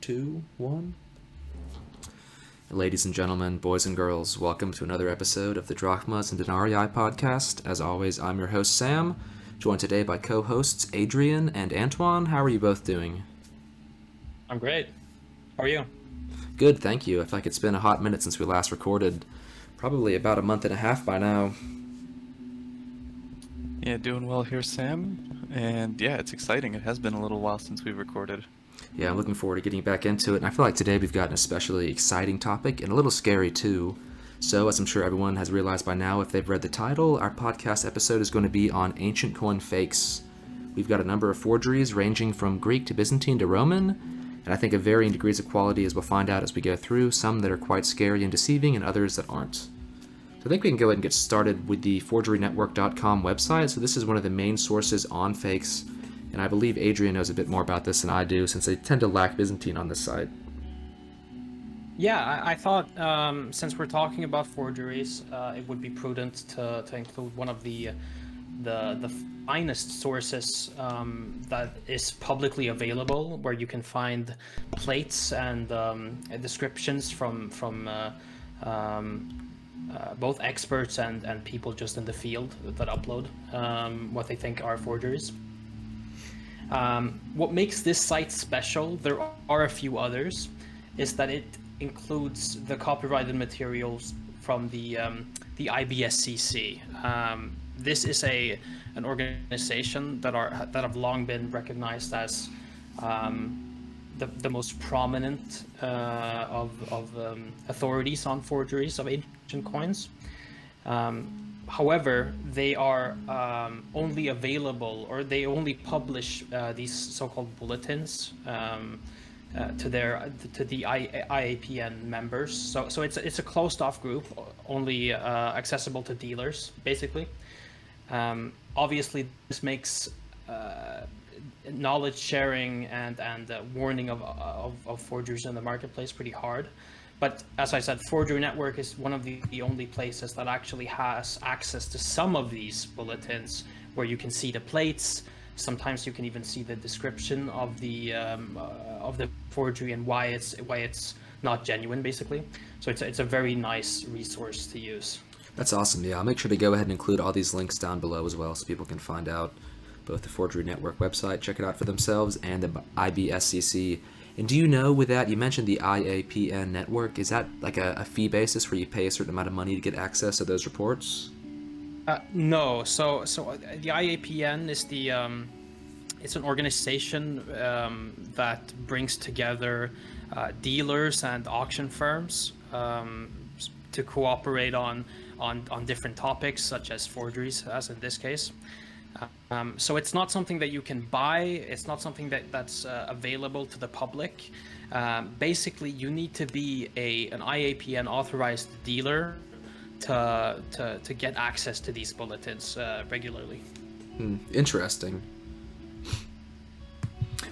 two, one. Ladies and gentlemen, boys and girls, welcome to another episode of the Drachmas and Denarii podcast. As always, I'm your host, Sam, joined today by co-hosts Adrian and Antoine. How are you both doing? I'm great. How are you? Good, thank you. I feel like it's been a hot minute since we last recorded. Probably about a month and a half by now. Yeah, doing well here, Sam. And yeah, it's exciting. It has been a little while since we've recorded. Yeah, I'm looking forward to getting back into it, and I feel like today we've got an especially exciting topic, and a little scary too. So, as I'm sure everyone has realized by now if they've read the title, our podcast episode is going to be on ancient coin fakes. We've got a number of forgeries ranging from Greek to Byzantine to Roman, and I think of varying degrees of quality as we'll find out as we go through, some that are quite scary and deceiving, and others that aren't. So I think we can go ahead and get started with the forgerynetwork.com website. So this is one of the main sources on fakes, and I believe Adrian knows a bit more about this than I do, since they tend to lack Byzantine on this site. Yeah, I thought since we're talking about forgeries, it would be prudent to include one of the finest sources that is publicly available, where you can find plates and descriptions from both experts and people just in the field that upload what they think are forgeries. What makes this site special, there are a few others, is that it includes the copyrighted materials from the IBSCC. This is an organization that have long been recognized as the most prominent of authorities on forgeries of ancient coins. However, they are only available, or they only publish these so-called bulletins to the IAPN members. So it's a closed-off group, only accessible to dealers, basically. Obviously, this makes knowledge sharing and warning of forgeries in the marketplace pretty hard. But as I said, Forgery Network is one of the only places that actually has access to some of these bulletins, where you can see the plates. Sometimes you can even see the description of the forgery and why it's not genuine, basically. So it's a very nice resource to use. That's awesome. Yeah, I'll make sure to go ahead and include all these links down below as well, so people can find out both the Forgery Network website, check it out for themselves, and the IBSCC. And do you know, with that, you mentioned the IAPN network, is that like a fee basis where you pay a certain amount of money to get access to those reports? No. So the IAPN is it's an organization that brings together dealers and auction firms to cooperate on different topics, such as forgeries, as in this case. So it's not something that you can buy. It's not something that's available to the public. Basically, you need to be an IAPN authorized dealer to get access to these bulletins regularly. Interesting.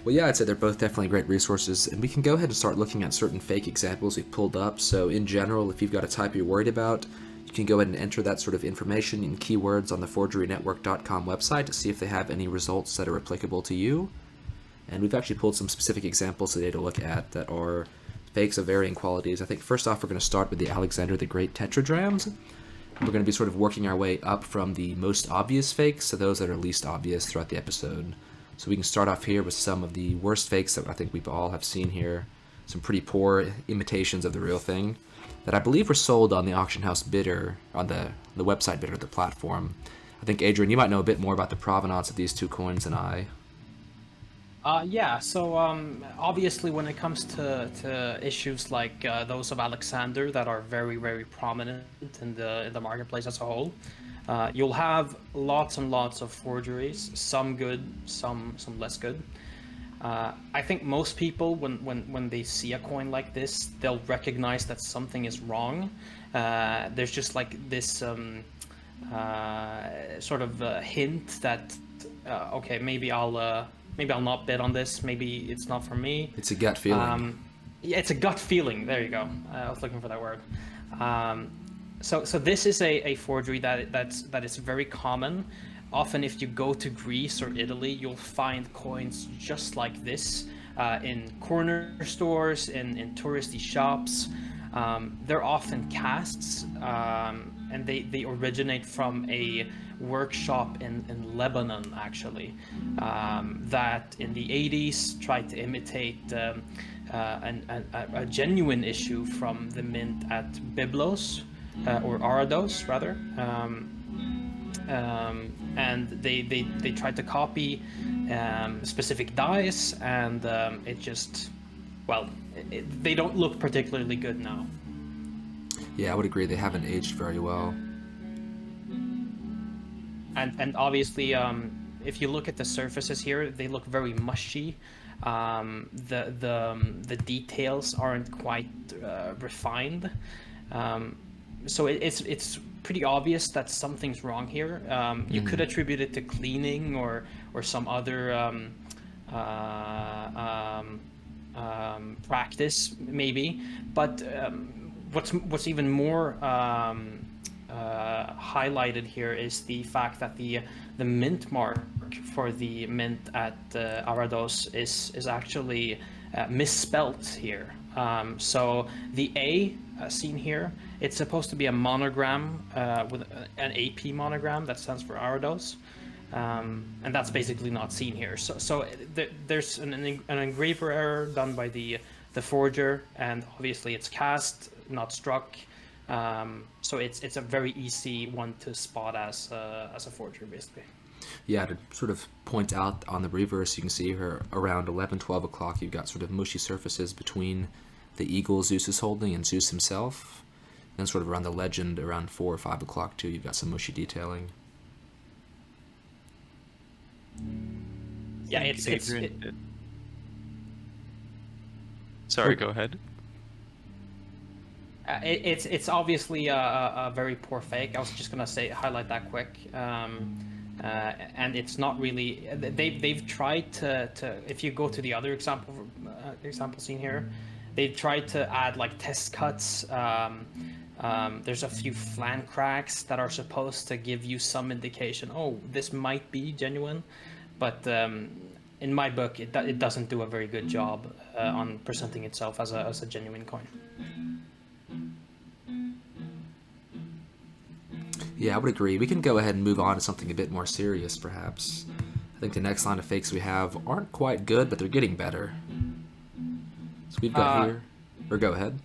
Well, yeah, I'd say they're both definitely great resources, and we can go ahead and start looking at certain fake examples we've pulled up. So in general, if you've got a type you're worried about, you can go ahead and enter that sort of information in keywords on the forgerynetwork.com website to see if they have any results that are applicable to you. And we've actually pulled some specific examples today to look at that are fakes of varying qualities. I think first off, we're going to start with the Alexander the Great tetradrams. We're going to be sort of working our way up from the most obvious fakes to those that are least obvious throughout the episode. So we can start off here with some of the worst fakes that I think we all have seen here. Some pretty poor imitations of the real thing that I believe were sold on the auction house bidder, on the website bidder, the platform. I think, Adrian, you might know a bit more about the provenance of these two coins than I. So obviously, when it comes to issues like those of Alexander that are very, very prominent in the marketplace as a whole, you'll have lots and lots of forgeries, some good, some less good. I think most people, when they see a coin like this, they'll recognize that something is wrong. There's just like this sort of hint that okay, maybe I'll not bid on this. Maybe it's not for me. It's a gut feeling. Yeah, it's a gut feeling. There you go. I was looking for that word. So this is a forgery that is very common. Often if you go to Greece or Italy, you'll find coins just like this in corner stores, in touristy shops. They're often casts, and they originate from a workshop in Lebanon, actually, that in the 80s tried to imitate a genuine issue from the mint at Byblos, or Arados, rather. And they tried to copy specific dyes, and it just, well, they don't look particularly good now. Yeah, I would agree. They haven't aged very well. And obviously, if you look at the surfaces here, they look very mushy. The details aren't quite refined. So it's pretty obvious that something's wrong here. You could attribute it to cleaning or some other practice, maybe. But what's even more highlighted here is the fact that the mint mark for the mint at Arados is actually misspelt here. So the A seen here, it's supposed to be a monogram with an AP monogram that stands for Arados, and that's basically not seen here. So there's an engraver error done by the forger, and obviously it's cast, not struck. So it's a very easy one to spot as a forgery, basically. Yeah, to sort of point out on the reverse, you can see here around 11, 12 o'clock, you've got sort of mushy surfaces between the eagle Zeus is holding and Zeus himself. Then sort of around the legend, around 4 or 5 o'clock too, you've got some mushy detailing. Yeah, it's Sorry, go ahead. It's obviously a very poor fake. I was just gonna highlight that quick. And it's not really. They've tried to if you go to the other example seen here, they've tried to add like test cuts. There's a few flan cracks that are supposed to give you some indication. Oh, this might be genuine, but in my book, it doesn't do a very good job on presenting itself as a genuine coin. Yeah, I would agree. We can go ahead and move on to something a bit more serious, perhaps. I think the next line of fakes we have aren't quite good, but they're getting better. So we've got here, or go ahead.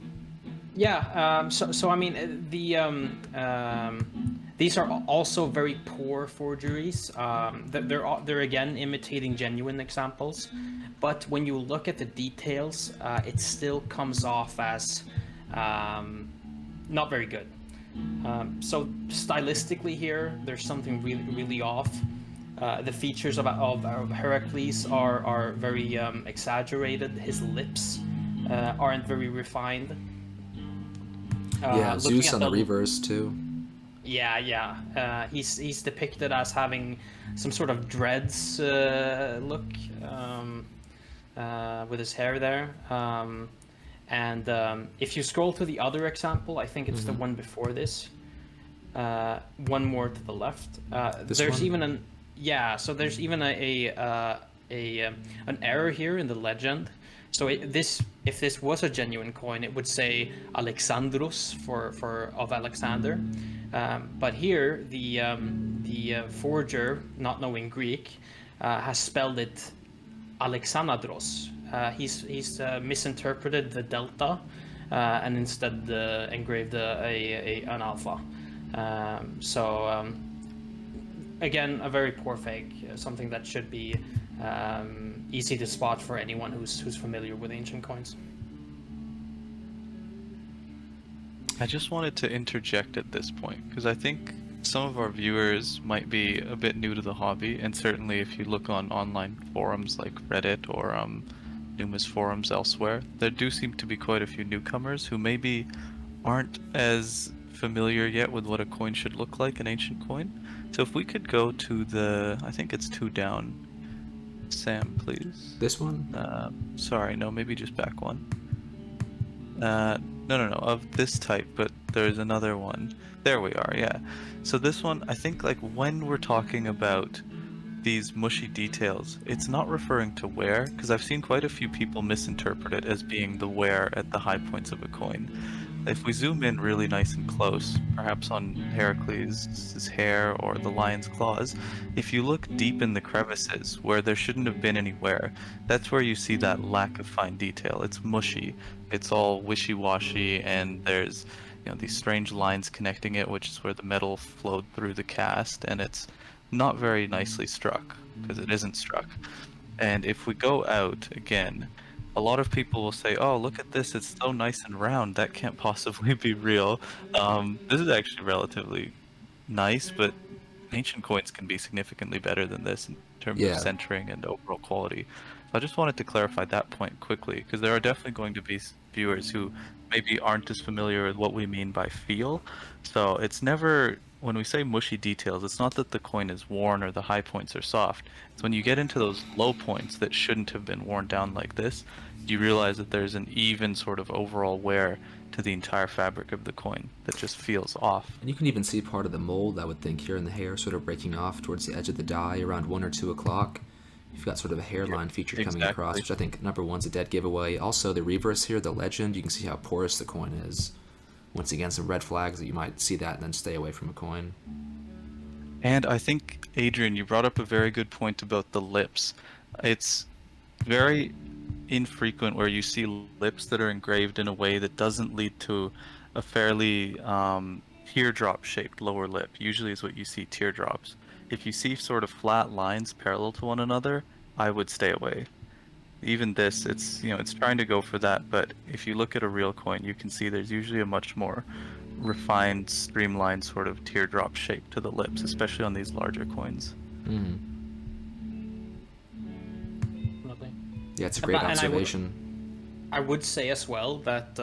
Yeah. So I mean, these are also very poor forgeries. They're again imitating genuine examples, but when you look at the details, it still comes off as not very good. So stylistically here, there's something really off. The features of Heracles are very exaggerated. His lips aren't very refined. Yeah, Zeus on the reverse too. Yeah. He's depicted as having some sort of dreads look with his hair there. And if you scroll to the other example, I think it's the one before this. One more to the left. There's even an there's even an error here in the legend. So if this was a genuine coin, it would say Alexandros of Alexander. But here the forger, not knowing Greek, has spelled it Alexandros. He's misinterpreted the delta and instead engraved an alpha. Again, a very poor fake, something that should be easy to spot for anyone who's familiar with ancient coins. I just wanted to interject at this point, because I think some of our viewers might be a bit new to the hobby, and certainly if you look on online forums like Reddit or numerous forums elsewhere, there do seem to be quite a few newcomers who maybe aren't as familiar yet with what a coin should look like, an ancient coin. So if we could go to I think it's 2 down, Sam, please. This one? Sorry, no, maybe just back one. No, of this type, but there's another one. There we are, yeah. So this one, I think, like, when we're talking about these mushy details, it's not referring to wear, because I've seen quite a few people misinterpret it as being the wear at the high points of a coin. If we zoom in really nice and close, perhaps on Heracles' hair or the lion's claws, if you look deep in the crevices where there shouldn't have been any wear, that's where you see that lack of fine detail. It's mushy, it's all wishy-washy, and there's these strange lines connecting it, which is where the metal flowed through the cast, and it's not very nicely struck because it isn't struck. And if we go out again, a lot of people will say, "Oh, look at this! It's so nice and round. That can't possibly be real." This is actually relatively nice, but ancient coins can be significantly better than this in terms of Yeah. centering and overall quality. So I just wanted to clarify that point quickly, because there are definitely going to be viewers who maybe aren't as familiar with what we mean by feel. So it's never, when we say mushy details, it's not that the coin is worn or the high points are soft. It's when you get into those low points that shouldn't have been worn down like this, you realize that there's an even sort of overall wear to the entire fabric of the coin that just feels off. And you can even see part of the mold, I would think, here in the hair, sort of breaking off towards the edge of the die around 1 or 2 o'clock. You've got sort of a hairline feature coming across, Exactly. which I think number one's a dead giveaway. Also, the reverse here, the legend, you can see how porous the coin is. Once again, some red flags that you might see that and then stay away from a coin. And I think, Adrian, you brought up a very good point about the lips. It's very infrequent where you see lips that are engraved in a way that doesn't lead to a fairly teardrop shaped lower lip. Usually is what you see, teardrops. If you see sort of flat lines parallel to one another, I would stay away. Even this, it's trying to go for that, but if you look at a real coin, you can see there's usually a much more refined, streamlined sort of teardrop shape to the lips, especially on these larger coins. Mm. Lovely. Yeah, it's a great And observation. I would say as well that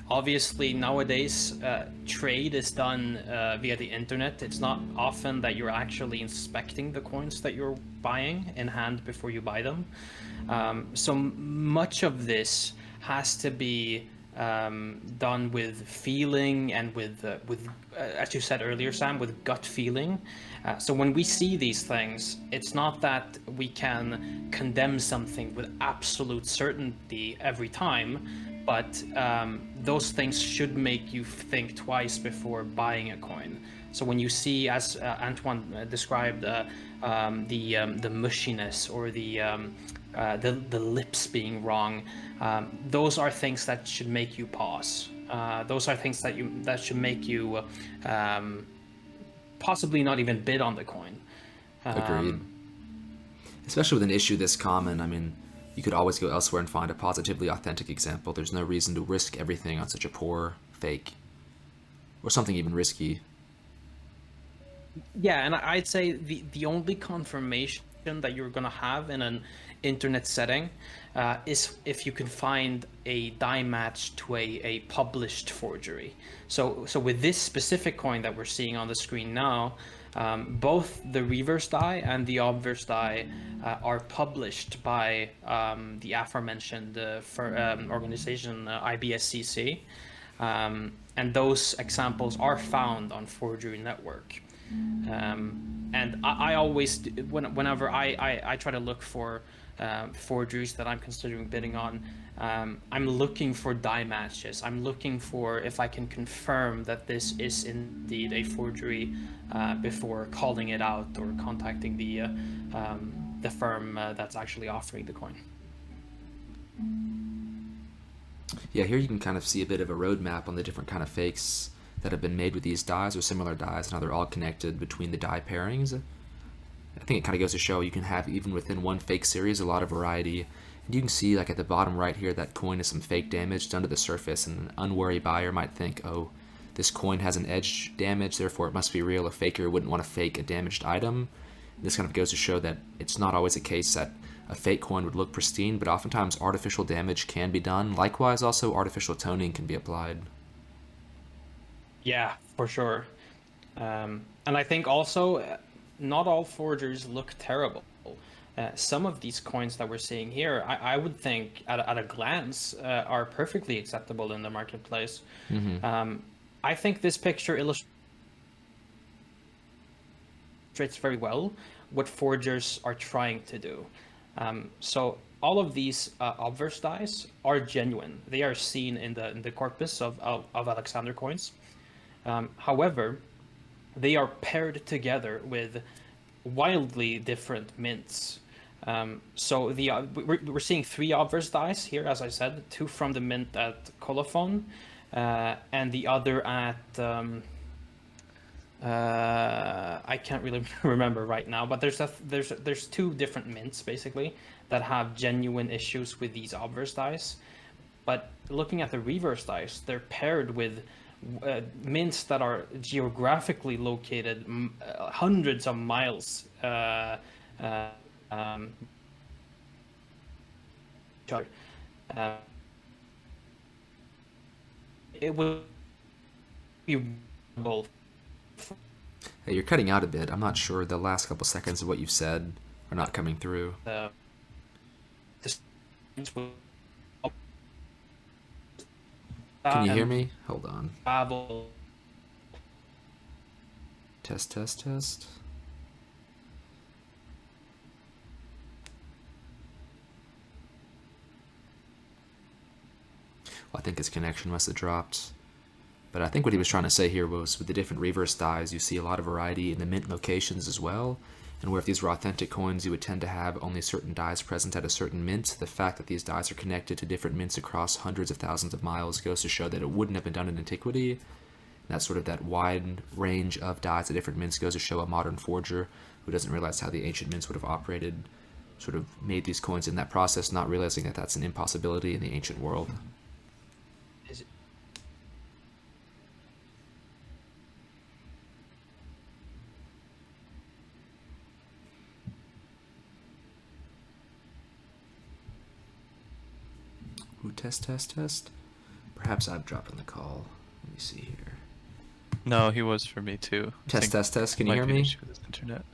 obviously nowadays trade is done via the internet. It's not often that you're actually inspecting the coins that you're buying in hand before you buy them. So much of this has to be done with feeling and with as you said earlier, Sam, with gut feeling. So when we see these things, it's not that we can condemn something with absolute certainty every time, but those things should make you think twice before buying a coin. So when you see, as Antoine described, the mushiness or the lips being wrong, those are things that should make you pause. Those are things that should make you possibly not even bid on the coin. Agreed. Especially with an issue this common, I mean, you could always go elsewhere and find a positively authentic example. There's no reason to risk everything on such a poor fake. Or something even risky. Yeah, and I'd say the only confirmation that you're gonna have in an internet setting is if you can find a die match to a published forgery. So with this specific coin that we're seeing on the screen now, both the reverse die and the obverse die are published by the aforementioned organization IBSCC, and those examples are found on Forgery Network. And I always, whenever I try to look for forgeries that I'm considering bidding on, I'm looking for die matches. I'm looking for if I can confirm that this is indeed a forgery before calling it out or contacting the firm that's actually offering the coin. Yeah, here you can kind of see a bit of a roadmap on the different kind of fakes that have been made with these dies or similar dies and how they're all connected between the die pairings. I think it kind of goes to show you can have, even within one fake series, a lot of variety. And you can see, like at the bottom right here, that coin has some fake damage done to the surface, and an unwary buyer might think, oh, this coin has an edge damage, therefore it must be real. A faker wouldn't want to fake a damaged item. This kind of goes to show that it's not always a case that a fake coin would look pristine, but oftentimes artificial damage can be done. Likewise, also artificial toning can be applied. Yeah, for sure. And I think also not all forgers look terrible. Some of these coins that we're seeing here, I would think at a glance are perfectly acceptable in the marketplace. I think this picture illustrates illustrates very well what forgers are trying to do. So all of these obverse dies are genuine. They are seen in the corpus of Alexander coins. However, they are paired together with wildly different mints. So we're seeing 3 obverse dice here, as I said, 2 from the mint at Colophon, and the other at I can't really remember right now, but there's 2 different mints basically that have genuine issues with these obverse dice. But looking at the reverse dice, they're paired with mints that are geographically located hundreds of miles it will be both. Hey, you're cutting out a bit. I'm not sure the last couple seconds of what you've said are not coming through. Can you hear me? Hold on. Test, test, test. Well, I think his connection must have dropped. But I think what he was trying to say here was with the different reverse dies, you see a lot of variety in the mint locations as well. And where if these were authentic coins, you would tend to have only certain dies present at a certain mint. The fact that these dies are connected to different mints across hundreds of thousands of miles goes to show that it wouldn't have been done in antiquity. And that sort of that wide range of dies at different mints goes to show a modern forger who doesn't realize how the ancient mints would have operated, sort of made these coins in that process, not realizing that that's an impossibility in the ancient world. Ooh, test, test, test. Perhaps I've dropped on the call. Let me see here. No, he was for me too. Test, test, test. Can you hear me? Internet.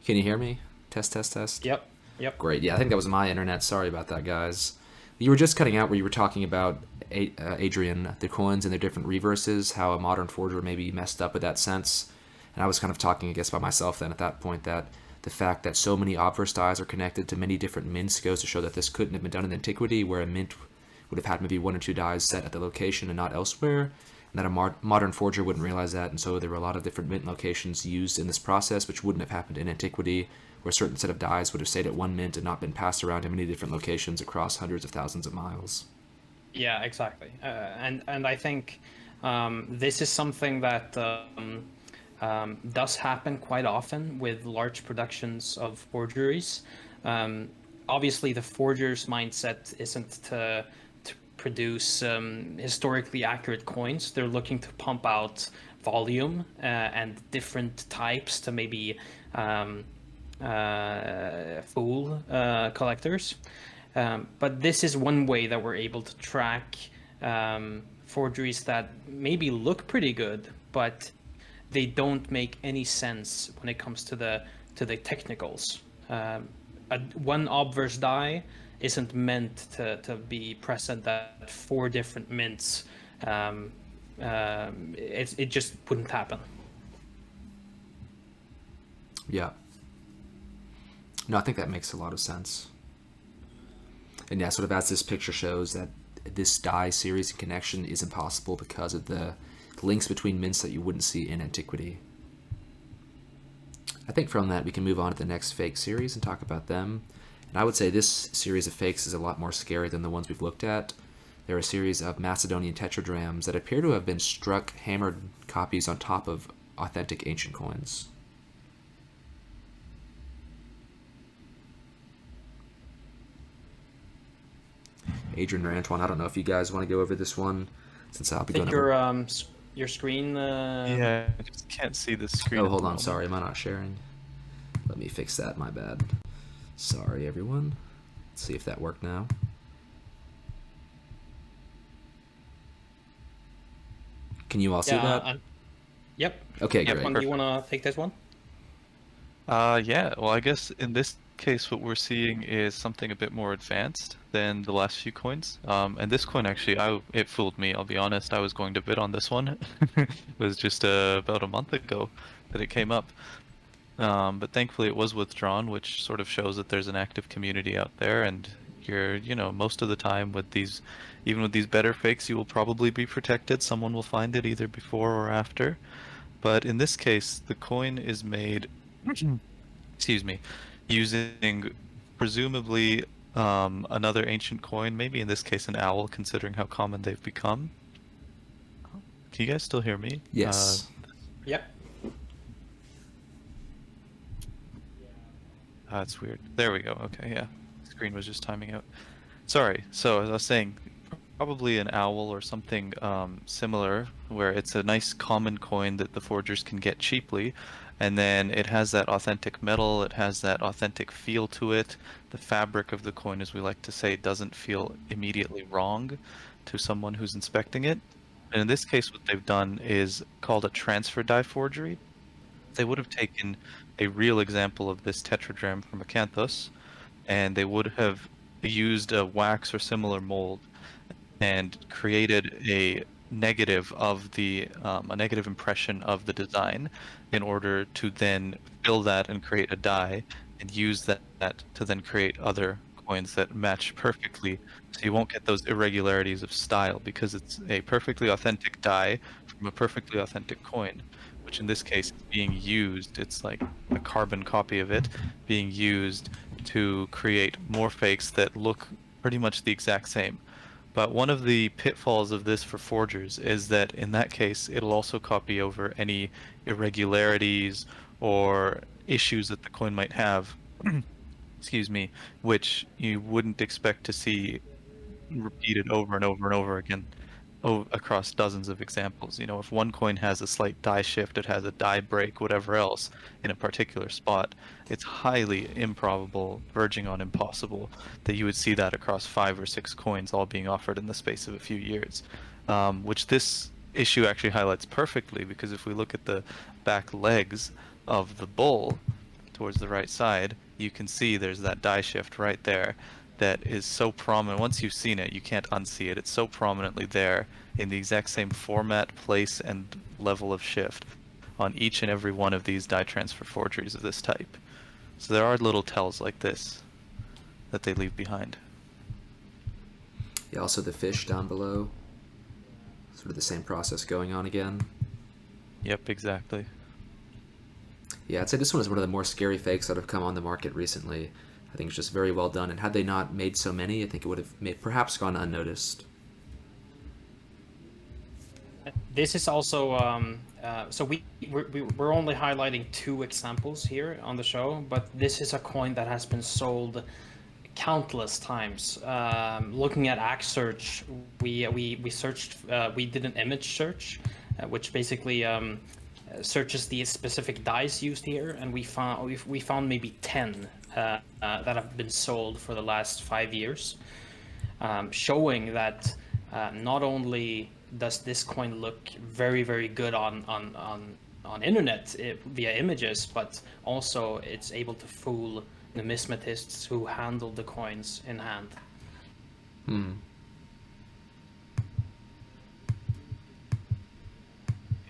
Can you hear me? Test, test, test. Yep. Yep. Great. Yeah, I think that was my internet. Sorry about that, guys. You were just cutting out where you were talking about Adrian, the coins and their different reverses, how a modern forger may be messed up with that sense. And I was kind of talking, I guess, by myself then at that point that the fact that so many obverse dies are connected to many different mints goes to show that this couldn't have been done in antiquity, where a mint would have had maybe 1 or 2 dies set at the location and not elsewhere, and that a modern forger wouldn't realize that, and so there were a lot of different mint locations used in this process, which wouldn't have happened in antiquity, where a certain set of dies would have stayed at one mint and not been passed around to many different locations across hundreds of thousands of miles. Yeah, exactly. And I think this is something that does happen quite often with large productions of forgeries. Obviously, the forger's mindset isn't to produce historically accurate coins. They're looking to pump out volume and different types to maybe fool collectors. But this is one way that we're able to track forgeries that maybe look pretty good, but they don't make any sense when it comes to the technicals. One obverse die isn't meant to be present at 4 different mints. It just wouldn't happen. Yeah. No, I think that makes a lot of sense. And yeah, sort of as this picture shows, that this die series and connection is impossible because of the links between mints that you wouldn't see in antiquity. I think from that we can move on to the next fake series and talk about them. And I would say this series of fakes is a lot more scary than the ones we've looked at. They're a series of Macedonian tetradrams that appear to have been struck hammered copies on top of authentic ancient coins. Adrian or Antoine, I don't know if you guys want to go over this one, since I'll be going over... your screen... Yeah, I just can't see the screen. Oh, hold on, sorry, am I not sharing? Let me fix that, my bad. Sorry, everyone. Let's see if that worked now. Can you all see that? Yep. Okay, yep. great. Do you want to take this one? Yeah, well, I guess in this case what we're seeing is something a bit more advanced than the last few coins. And this coin actually, it fooled me, I'll be honest. I was going to bid on this one. It was just about a month ago that it came up. But thankfully it was withdrawn, which sort of shows that there's an active community out there, and most of the time with these, even with these better fakes, you will probably be protected. Someone will find it either before or after. But in this case, the coin is made, excuse me, using presumably another ancient coin, maybe in this case an owl, considering how common they've become. Can you guys still hear me? Yes. Yep. That's weird. There we go. Okay, yeah. Screen was just timing out. Sorry. So as I was saying, probably an owl or something similar, where it's a nice common coin that the forgers can get cheaply, and then it has that authentic metal, it has that authentic feel to it. The fabric of the coin, as we like to say, doesn't feel immediately wrong to someone who's inspecting it. And in this case, what they've done is called a transfer die forgery. They would have taken a real example of this tetradrachm from Acanthus, and they would have used a wax or similar mold and created a negative impression of the design in order to then fill that and create a die and use that to then create other coins that match perfectly, so you won't get those irregularities of style because it's a perfectly authentic die from a perfectly authentic coin, which in this case is being used, it's like a carbon copy of it being used to create more fakes that look pretty much the exact same. But one of the pitfalls of this for forgers is that in that case, it'll also copy over any irregularities or issues that the coin might have, excuse me, which you wouldn't expect to see repeated over and over and over again across dozens of examples. If one coin has a slight die shift, it has a die break, whatever else, in a particular spot, it's highly improbable, verging on impossible, that you would see that across 5 or 6 coins all being offered in the space of a few years. Which this issue actually highlights perfectly, because if we look at the back legs of the bull towards the right side, you can see there's that die shift right there that is so prominent. Once you've seen it, you can't unsee it. It's so prominently there in the exact same format, place, and level of shift on each and every one of these die transfer forgeries of this type. So there are little tells like this that they leave behind. Yeah, also the fish down below. Sort of the same process going on again. Yep, exactly. Yeah, I'd say this one is one of the more scary fakes that have come on the market recently. I think it's just very well done, and had they not made so many, I think it would have perhaps gone unnoticed. This is also so we're only highlighting 2 examples here on the show, but this is a coin that has been sold countless times. Looking at Axe Search, we searched, we did an image search, which basically searches the specific dies used here, and we found maybe 10 that have been sold for the last 5 years, showing that not only does this coin look very, very good on internet via images, but also it's able to fool numismatists who handle the coins in hand.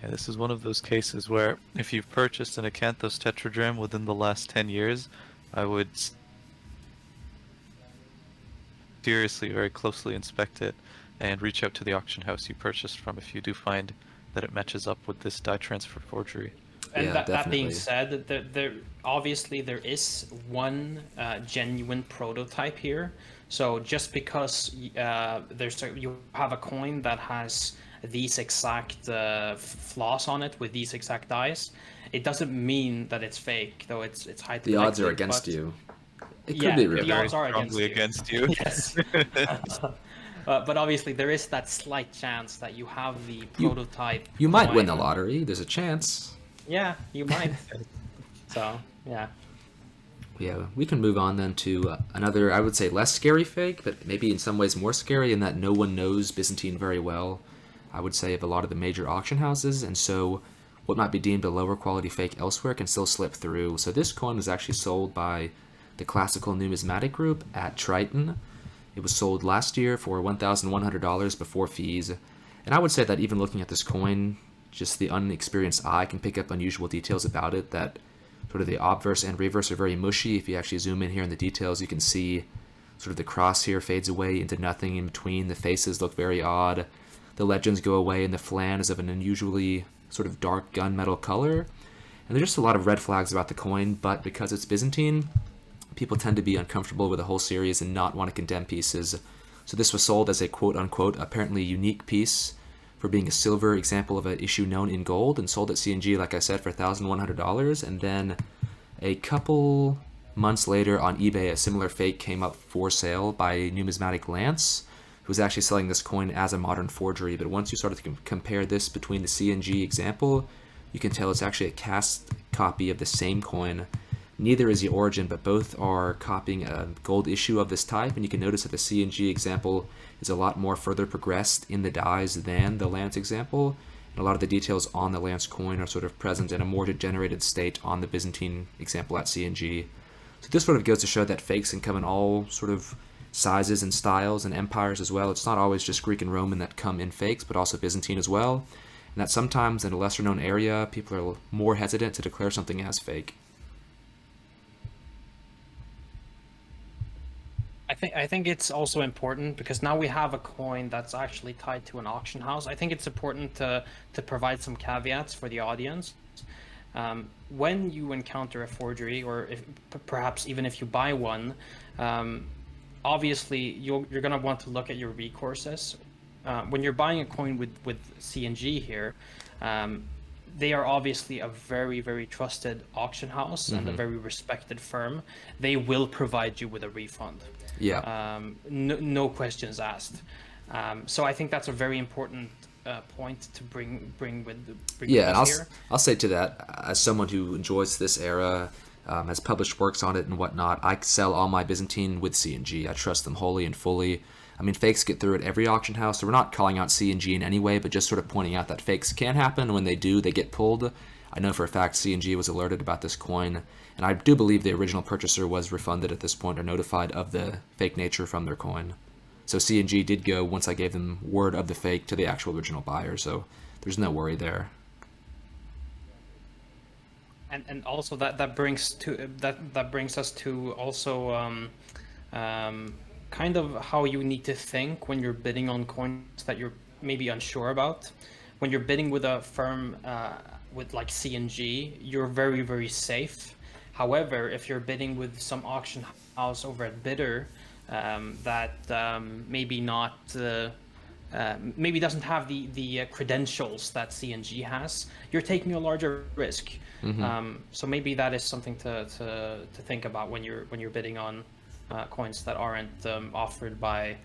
Yeah, this is one of those cases where if you've purchased an Acanthos tetradrachm within the last 10 years, I would seriously, very closely inspect it and reach out to the auction house you purchased from if you do find that it matches up with this die transfer forgery. And Yeah, that being definitely. said, there obviously there is one genuine prototype here. So just because you have a coin that has these exact flaws on it with these exact dies, it doesn't mean that it's fake, though it's highly The odds are likely, against but- you. It Yeah, could be the real. Very odds are strongly against against you. Yes. But obviously there is that slight chance that you have the prototype. You might win the coin. lottery. There's a chance. Yeah, you might. So, yeah. Yeah, we can move on then to another, I would say, less scary fake, but maybe in some ways more scary in that no one knows Byzantine very well, I would say, of a lot of the major auction houses, and so what might be deemed a lower quality fake elsewhere can still slip through. So this coin was actually sold by the Classical Numismatic Group at Triton. It was sold last year for $1,100 before fees, and I would say that even looking at this coin, just the unexperienced eye can pick up unusual details about it that Sort of the obverse and reverse are very mushy. If you actually zoom in here in the details, you can see sort of the cross here fades away into nothing in between. The faces look very odd. The legends go away, and the flan is of an unusually sort of dark gunmetal color. And there's just a lot of red flags about the coin, but because it's Byzantine, people tend to be uncomfortable with the whole series and not want to condemn pieces. So this was sold as a quote-unquote apparently unique piece for being a silver example of an issue known in gold, and sold at CNG, like I said, for $1,100. And then a couple months later on eBay, a similar fake came up for sale by Numismatic Lance, who was actually selling this coin as a modern forgery. But once you started to compare this between the CNG example, you can tell it's actually a cast copy of the same coin. Neither is the origin, but both are copying a gold issue of this type, and you can notice that the CNG example is a lot more further progressed in the dies than the Lance example, and a lot of the details on the Lance coin are sort of present in a more degenerated state on the Byzantine example at CNG. So this sort of goes to show that fakes can come in all sort of sizes and styles and empires as well. It's not always just Greek and Roman that come in fakes, but also Byzantine as well, and that sometimes in a lesser known area, people are more hesitant to declare something as fake. I think it's also important because now we have a coin that's actually tied to an auction house. I think it's important to provide some caveats for the audience. When you encounter a forgery, or if, perhaps even if you buy one, obviously you're going to want to look at your recourses. When you're buying a coin with CNG here, they are obviously a very, very trusted auction house and a very respected firm. They will provide you with a refund. Yeah. No questions asked. So I think that's a very important point to bring with Yeah, us here. I'll say to that, as someone who enjoys this era, has published works on it and whatnot, I sell all my Byzantine with CNG. I trust them wholly and fully. I mean, fakes get through at every auction house, so we're not calling out CNG in any way, but just sort of pointing out that fakes can happen. When they do, they get pulled. I know for a fact CNG was alerted about this coin, and I do believe the original purchaser was refunded at this point or notified of the fake nature from their coin. So CNG did go, once I gave them word of the fake, to the actual original buyer, so there's no worry there. And also that brings us to also kind of how you need to think when you're bidding on coins that you're maybe unsure about. When you're bidding with a firm with like CNG, you're very, very safe. However, if you're bidding with some auction house over at Bidder that maybe not maybe doesn't have the credentials that CNG has, you're taking a larger risk. So maybe that is something to think about when you're bidding on coins that aren't offered by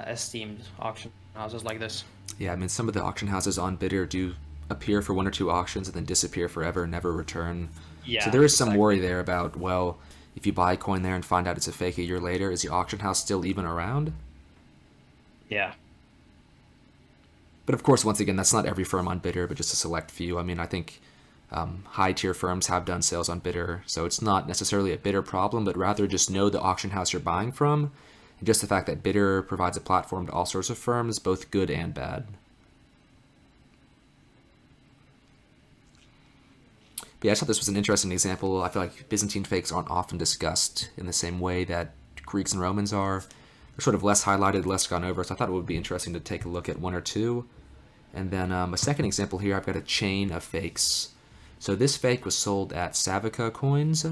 esteemed auction houses like this. Yeah, I mean, some of the auction houses on Bidder do appear for one or two auctions and then disappear forever and never return. Yeah, so there is some worry there about, well, if you buy a coin there and find out it's a fake a year later, is the auction house still even around? Yeah. But of course, once again, that's not every firm on Bidder, but just a select few. I mean, I think high-tier firms have done sales on Bidder, so it's not necessarily a Bidder problem, but rather just know the auction house you're buying from, and just the fact that Bidder provides a platform to all sorts of firms, both good and bad. But yeah, I thought this was an interesting example. I feel like Byzantine fakes aren't often discussed in the same way that Greeks and Romans are. They're sort of less highlighted, less gone over, so I thought it would be interesting to take a look at one or two. And then a second example here, I've got a chain of fakes. So this fake was sold at Savica Coins.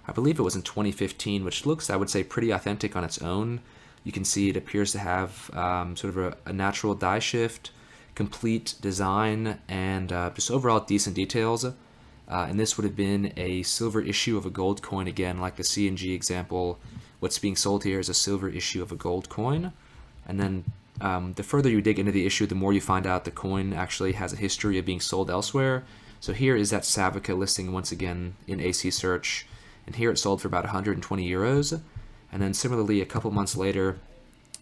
I believe it was in 2015, which looks, I would say, pretty authentic on its own. You can see it appears to have sort of a natural die shift, complete design, and just overall decent details. And this would have been a silver issue of a gold coin, again, like the CNG example. What's being sold here is a silver issue of a gold coin. And then the further you dig into the issue, the more you find out the coin actually has a history of being sold elsewhere. So here is that Savica listing once again in AC search, and here it sold for about 120 euros. And then similarly, a couple months later,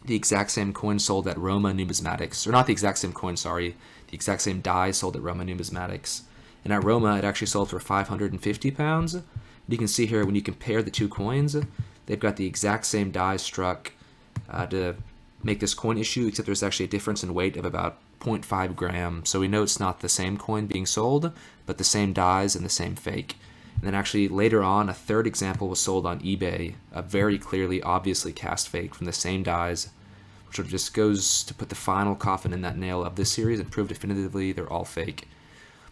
the exact same coin sold at Roma Numismatics, or not the exact same coin, sorry, the exact same die sold at Roma Numismatics. And at Roma, it actually sold for £550. And you can see here when you compare the two coins, they've got the exact same die struck to make this coin issue, except there's actually a difference in weight of about 0.5 grams. So we know it's not the same coin being sold, but the same dies and the same fake. And And then actually later on, a third example was sold on eBay, a very clearly, obviously cast fake from the same dies, which sort of just goes to put the final coffin in that nail of this series and prove definitively they're all fake.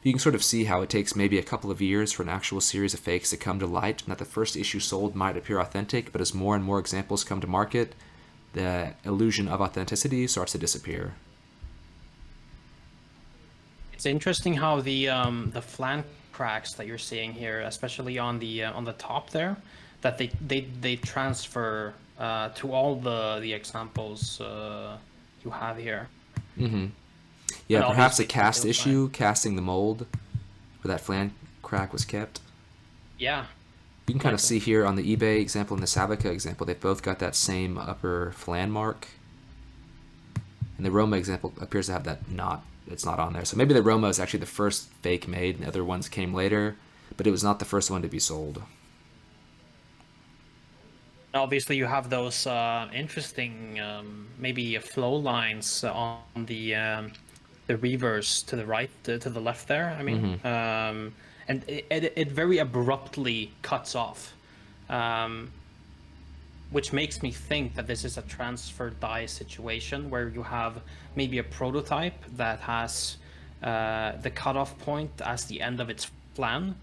You can sort of see how it takes maybe a couple of years for an actual series of fakes to come to light, and that the first issue sold might appear authentic, but as more and more examples come to market, the illusion of authenticity starts to disappear. It's interesting how the flank cracks that you're seeing here, especially on the top there, that they transfer to all the examples you have here. Mm-hmm. Yeah, And perhaps a obviously cast it'll issue, casting the mold, where that flank crack was kept. Yeah. You can kind of see here on the eBay example and the Sabica example, they've both got that same upper flan mark. And the Roma example appears to have that it's not on there. So maybe the Roma is actually the first fake made and the other ones came later, but it was not the first one to be sold. Obviously, you have those interesting maybe flow lines on the reverse to the right, to the left there. I mean, and it very abruptly cuts off, which makes me think that this is a transfer die situation where you have maybe a prototype that has the cutoff point as the end of its flan,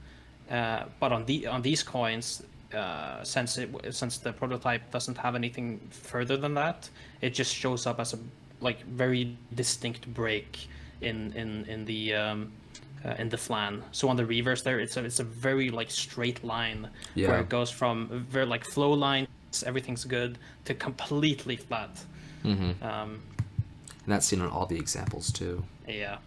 but on these coins, since the prototype doesn't have anything further than that, it just shows up as a very distinct break in the flan. So on the reverse there, it's a very straight line where it goes from very flow lines, everything's good, to completely flat. And that's seen on all the examples too. Yeah,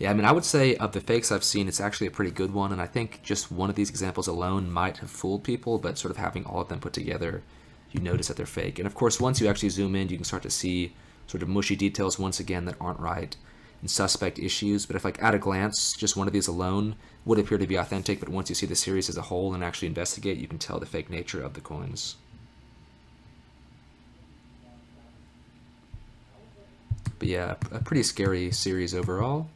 I mean, I would say of the fakes I've seen, it's actually a pretty good one, and I think just one of these examples alone might have fooled people, but sort of having all of them put together, you notice that they're fake. And of course, once you actually zoom in, you can start to see sort of mushy details once again that aren't right, and suspect issues. But if at a glance, just one of these alone would appear to be authentic, but once you see the series as a whole and actually investigate, you can tell the fake nature of the coins. But yeah, a pretty scary series overall.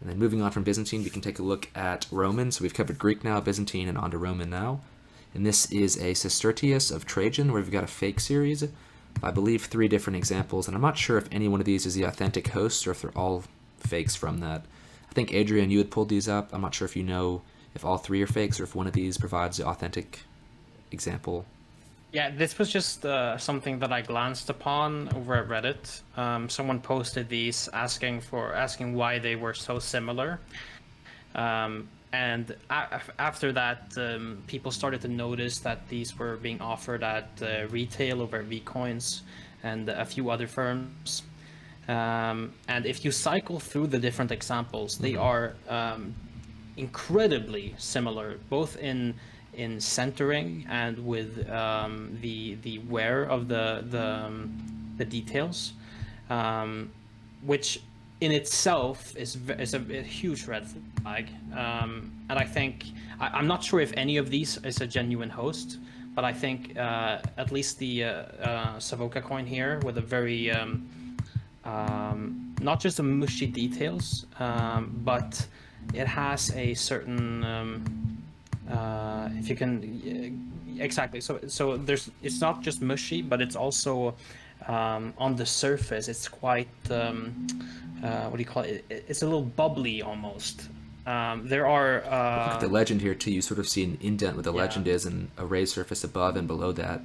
And then moving on from Byzantine, we can take a look at Roman. So we've covered Greek now, Byzantine, and on to Roman now. And this is a sestertius of Trajan, where we've got a fake series. I believe 3 different examples, and I'm not sure if any one of these is the authentic host or if they're all fakes from that. I think, Adrian, you had pulled these up. I'm not sure if you know if all 3 are fakes or if one of these provides the authentic example. Yeah, this was just something that I glanced upon over at Reddit. Someone posted these asking why they were so similar. And after that, people started to notice that these were being offered at retail over at Vcoins and a few other firms. And if you cycle through the different examples, they are incredibly similar, both in centering and with the wear of the details, which in itself is a huge red flag. And I think I'm not sure if any of these is a genuine host, but I think at least the Savoca coin here with a very not just the mushy details, but it has a certain if you can exactly, so it's not just mushy, but it's also on the surface it's quite what do you call it, it's a little bubbly almost. There are Look at the legend here too. You sort of see an indent where the legend is and a raised surface above, and below that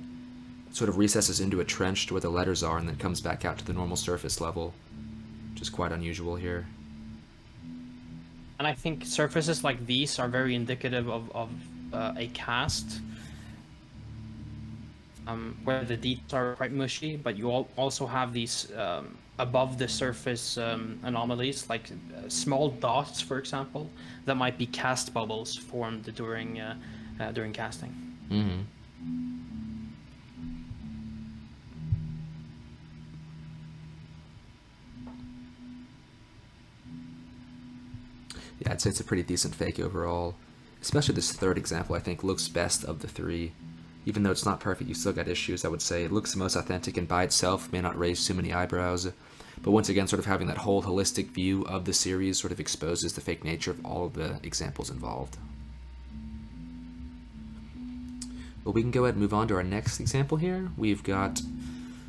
it sort of recesses into a trench to where the letters are and then comes back out to the normal surface level, which is quite unusual here. And I think surfaces like these are very indicative of a cast, where the details are quite mushy, but you also have these above the surface anomalies, like small dots, for example, that might be cast bubbles formed during casting. Mm-hmm. Yeah, I'd say it's a pretty decent fake overall. Especially this third example, I think, looks best of the 3. Even though it's not perfect, you still got issues, I would say. It looks the most authentic and by itself may not raise too many eyebrows. But once again, sort of having that whole holistic view of the series sort of exposes the fake nature of all of the examples involved. Well, we can go ahead and move on to our next example here. We've got,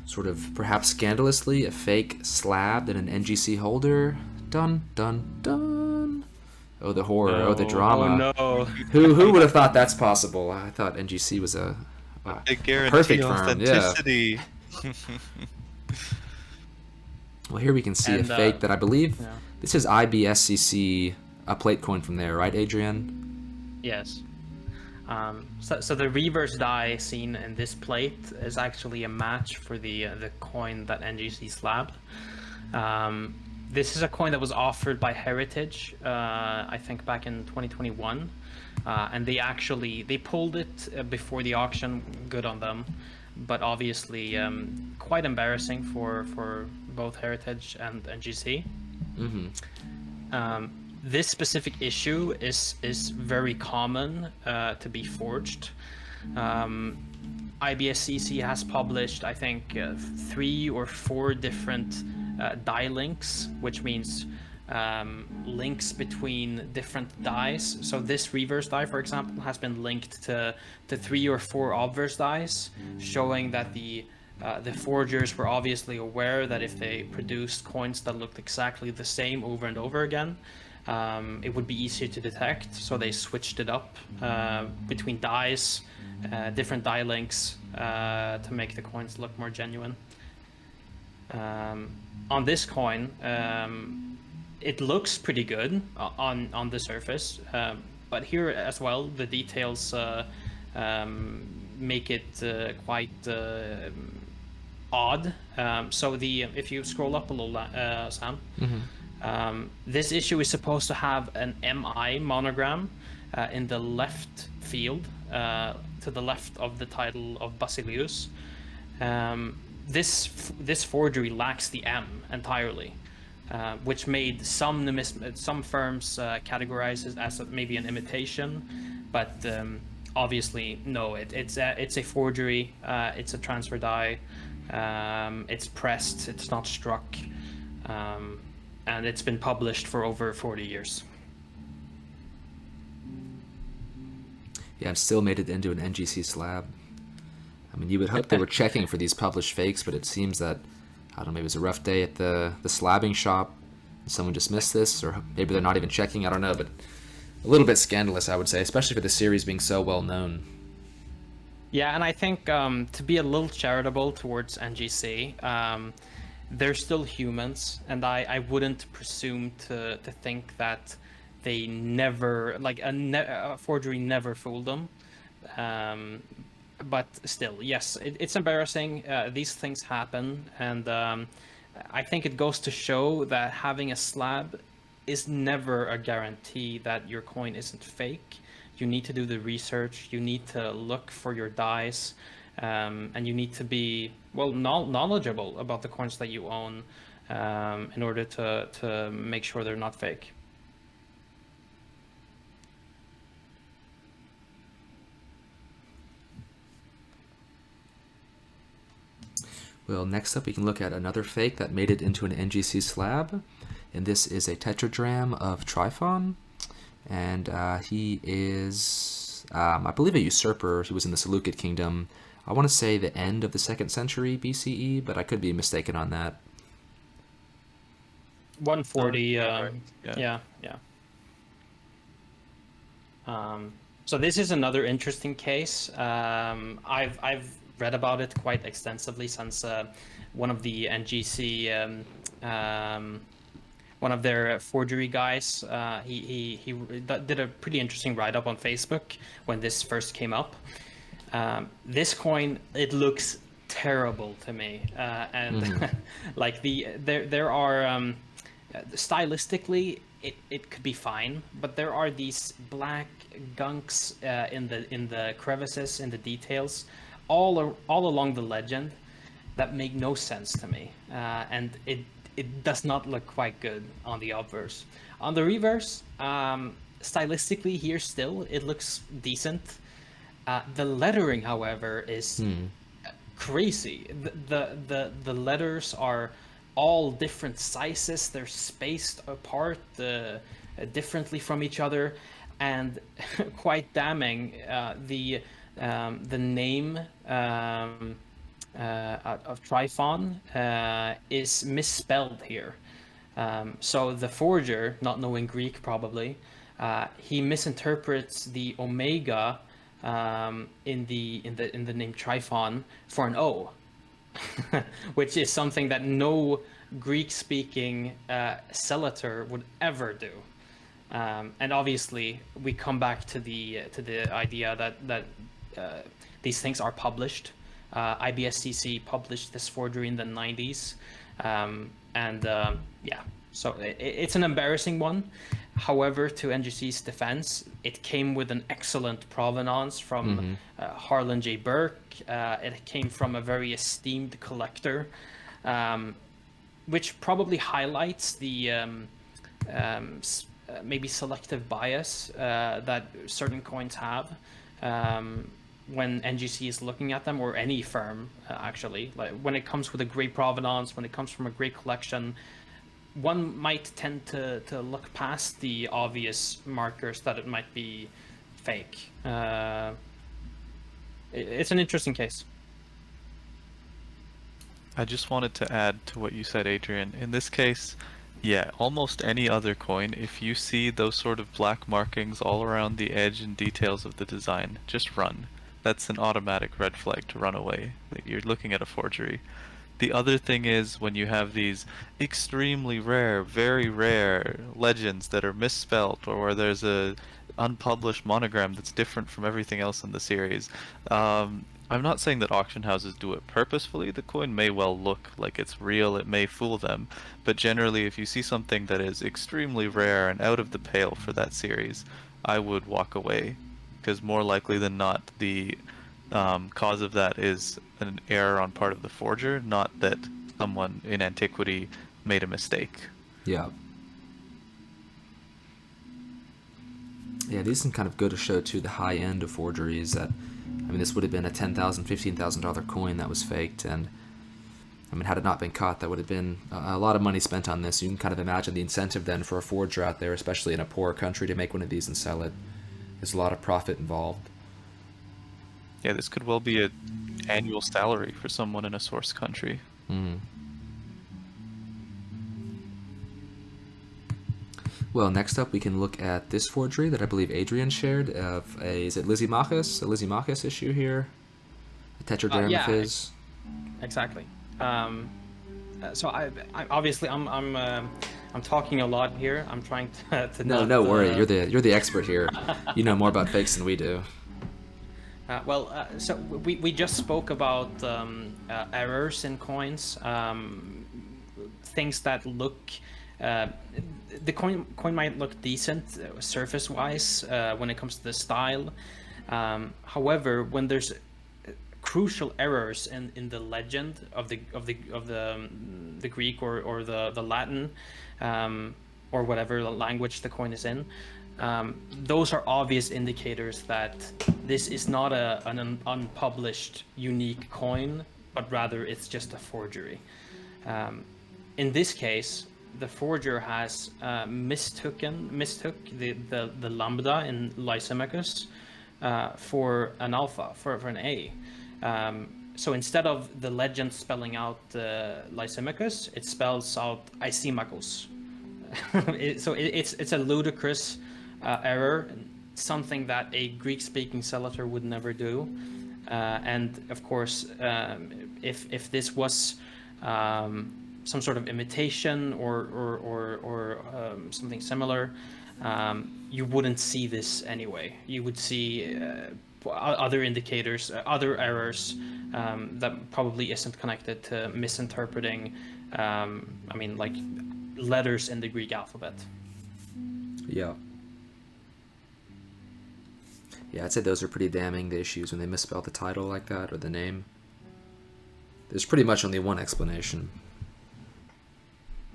sort of perhaps scandalously, a fake slab in an NGC holder. Dun, dun, dun. Oh, the horror. Oh, the drama. Oh no. Who would have thought that's possible? I thought NGC was a guarantee perfect firm. Yeah. authenticity. Well, here we can see a fake that I believe this is IBSCC, a plate coin from there, right, Adrian? Yes. So the reverse die seen in this plate is actually a match for the coin that NGC slabbed. This is a coin that was offered by Heritage, I think back in 2021, and they pulled it before the auction. Good on them, but obviously quite embarrassing for both Heritage and NGC. This specific issue is very common to be forged. IBSCC has published, I think, 3 or 4 different die links, which means links between different dies. So this reverse die, for example, has been linked to 3 or 4 obverse dies, showing that the forgers were obviously aware that if they produced coins that looked exactly the same over and over again, it would be easier to detect. So they switched it up between dies, different die links, to make the coins look more genuine. On this coin, it looks pretty good on the surface, but here as well, the details make it quite odd. So if you scroll up a little, Sam, this issue is supposed to have an MI monogram in the left field, to the left of the title of Basileus. This forgery lacks the M entirely, which made some firms categorize it as maybe an imitation, but obviously no, it's a forgery. It's a transfer die. It's pressed. It's not struck, and it's been published for over 40 years. Yeah, and still made it into an NGC slab. I mean, you would hope they were checking for these published fakes, but it seems that, I don't know, maybe it was a rough day at the slabbing shop. Someone just missed this, or maybe they're not even checking. I don't know, but a little bit scandalous, I would say, especially for the series being so well known. Yeah, and I think to be a little charitable towards NGC, they're still humans, and I wouldn't presume to think that they never, like a forgery never fooled them. But still, yes, it's embarrassing. These things happen, and I think it goes to show that having a slab is never a guarantee that your coin isn't fake. You need to do the research, you need to look for your dies, and you need to be, well, knowledgeable about the coins that you own in order to make sure they're not fake. Well, next up we can look at another fake that made it into an NGC slab, and this is a tetradrachm of Tryphon, and he is, I believe, a usurper. He was in the Seleucid kingdom. I want to say the end of the 2nd century BCE, but I could be mistaken on that. 140, yeah. So this is another interesting case. I've read about it quite extensively since one of the NGC, one of their forgery guys, he did a pretty interesting write-up on Facebook when this first came up. This coin, it looks terrible to me, and like there are stylistically it could be fine, but there are these black gunks in the crevices, in the details, all along the legend that make no sense to me, and it does not look quite good on the obverse. On the reverse, stylistically here still it looks decent. The lettering, however, is crazy. The letters are all different sizes. They're spaced apart differently from each other, and quite damning. the name of Tryphon is misspelled here. So the forger, not knowing Greek probably, he misinterprets the omega in the name Tryphon for an O, which is something that no Greek-speaking cellator would ever do. And obviously, we come back to the idea that these things are published. IBSCC published this forgery in the 90s, yeah, so it's an embarrassing one. However, to NGC's defense, it came with an excellent provenance from Harlan J. Burke. It came from a very esteemed collector, which probably highlights the maybe selective bias that certain coins have when NGC is looking at them, or any firm actually. Like when it comes with a great provenance, when it comes from a great collection, one might tend to look past the obvious markers that it might be fake. It's an interesting case. I just wanted to add to what you said, Adrian. In this case, yeah, almost any other coin, if you see those sort of black markings all around the edge and details of the design, just run. That's an automatic red flag to run away. You're looking at a forgery. The other thing is when you have these extremely rare, very rare legends that are misspelt, or where there's a unpublished monogram that's different from everything else in the series. I'm not saying that auction houses do it purposefully. The coin may well look like it's real, it may fool them, but generally if you see something that is extremely rare and out of the pale for that series, I would walk away, because more likely than not the cause of that is an error on part of the forger, not that someone in antiquity made a mistake. Yeah. Yeah, these can kind of go to show too the high end of forgeries. That, I mean, this would have been a $10,000, $15,000 coin that was faked, and I mean, had it not been caught, that would have been a lot of money spent on this. You can kind of imagine the incentive then for a forger out there, especially in a poor country, to make one of these and sell it. There's a lot of profit involved. Yeah, this could well be an annual salary for someone in a source country. Well, next up we can look at this forgery that I believe Adrian shared of a, is it Lysimachus? A Lysimachus issue here? A tetradrachm Yeah, of his? exactly. So I obviously I'm talking a lot here. I'm trying to No, not, no worry. You're the expert here. You know more about fakes than we do. So we just spoke about errors in coins, things that look. The coin might look decent surface-wise when it comes to the style. However, when there's crucial errors in the legend of the Greek or the Latin, or whatever language the coin is in, those are obvious indicators that this is not an unpublished unique coin, but rather it's just a forgery. In this case, the forger has mistook the lambda in Lysimachus for an alpha, for an A. So instead of the legend spelling out Lysimachus, it spells out Isimachus. So it's a ludicrous error, something that a Greek-speaking cellator would never do. And of course, if this was some sort of imitation or something similar, you wouldn't see this anyway. You would see other indicators, other errors that probably isn't connected to misinterpreting, I mean, like letters in the Greek alphabet. Yeah. Yeah, I'd say those are pretty damning, the issues when they misspell the title like that or the name. There's pretty much only one explanation.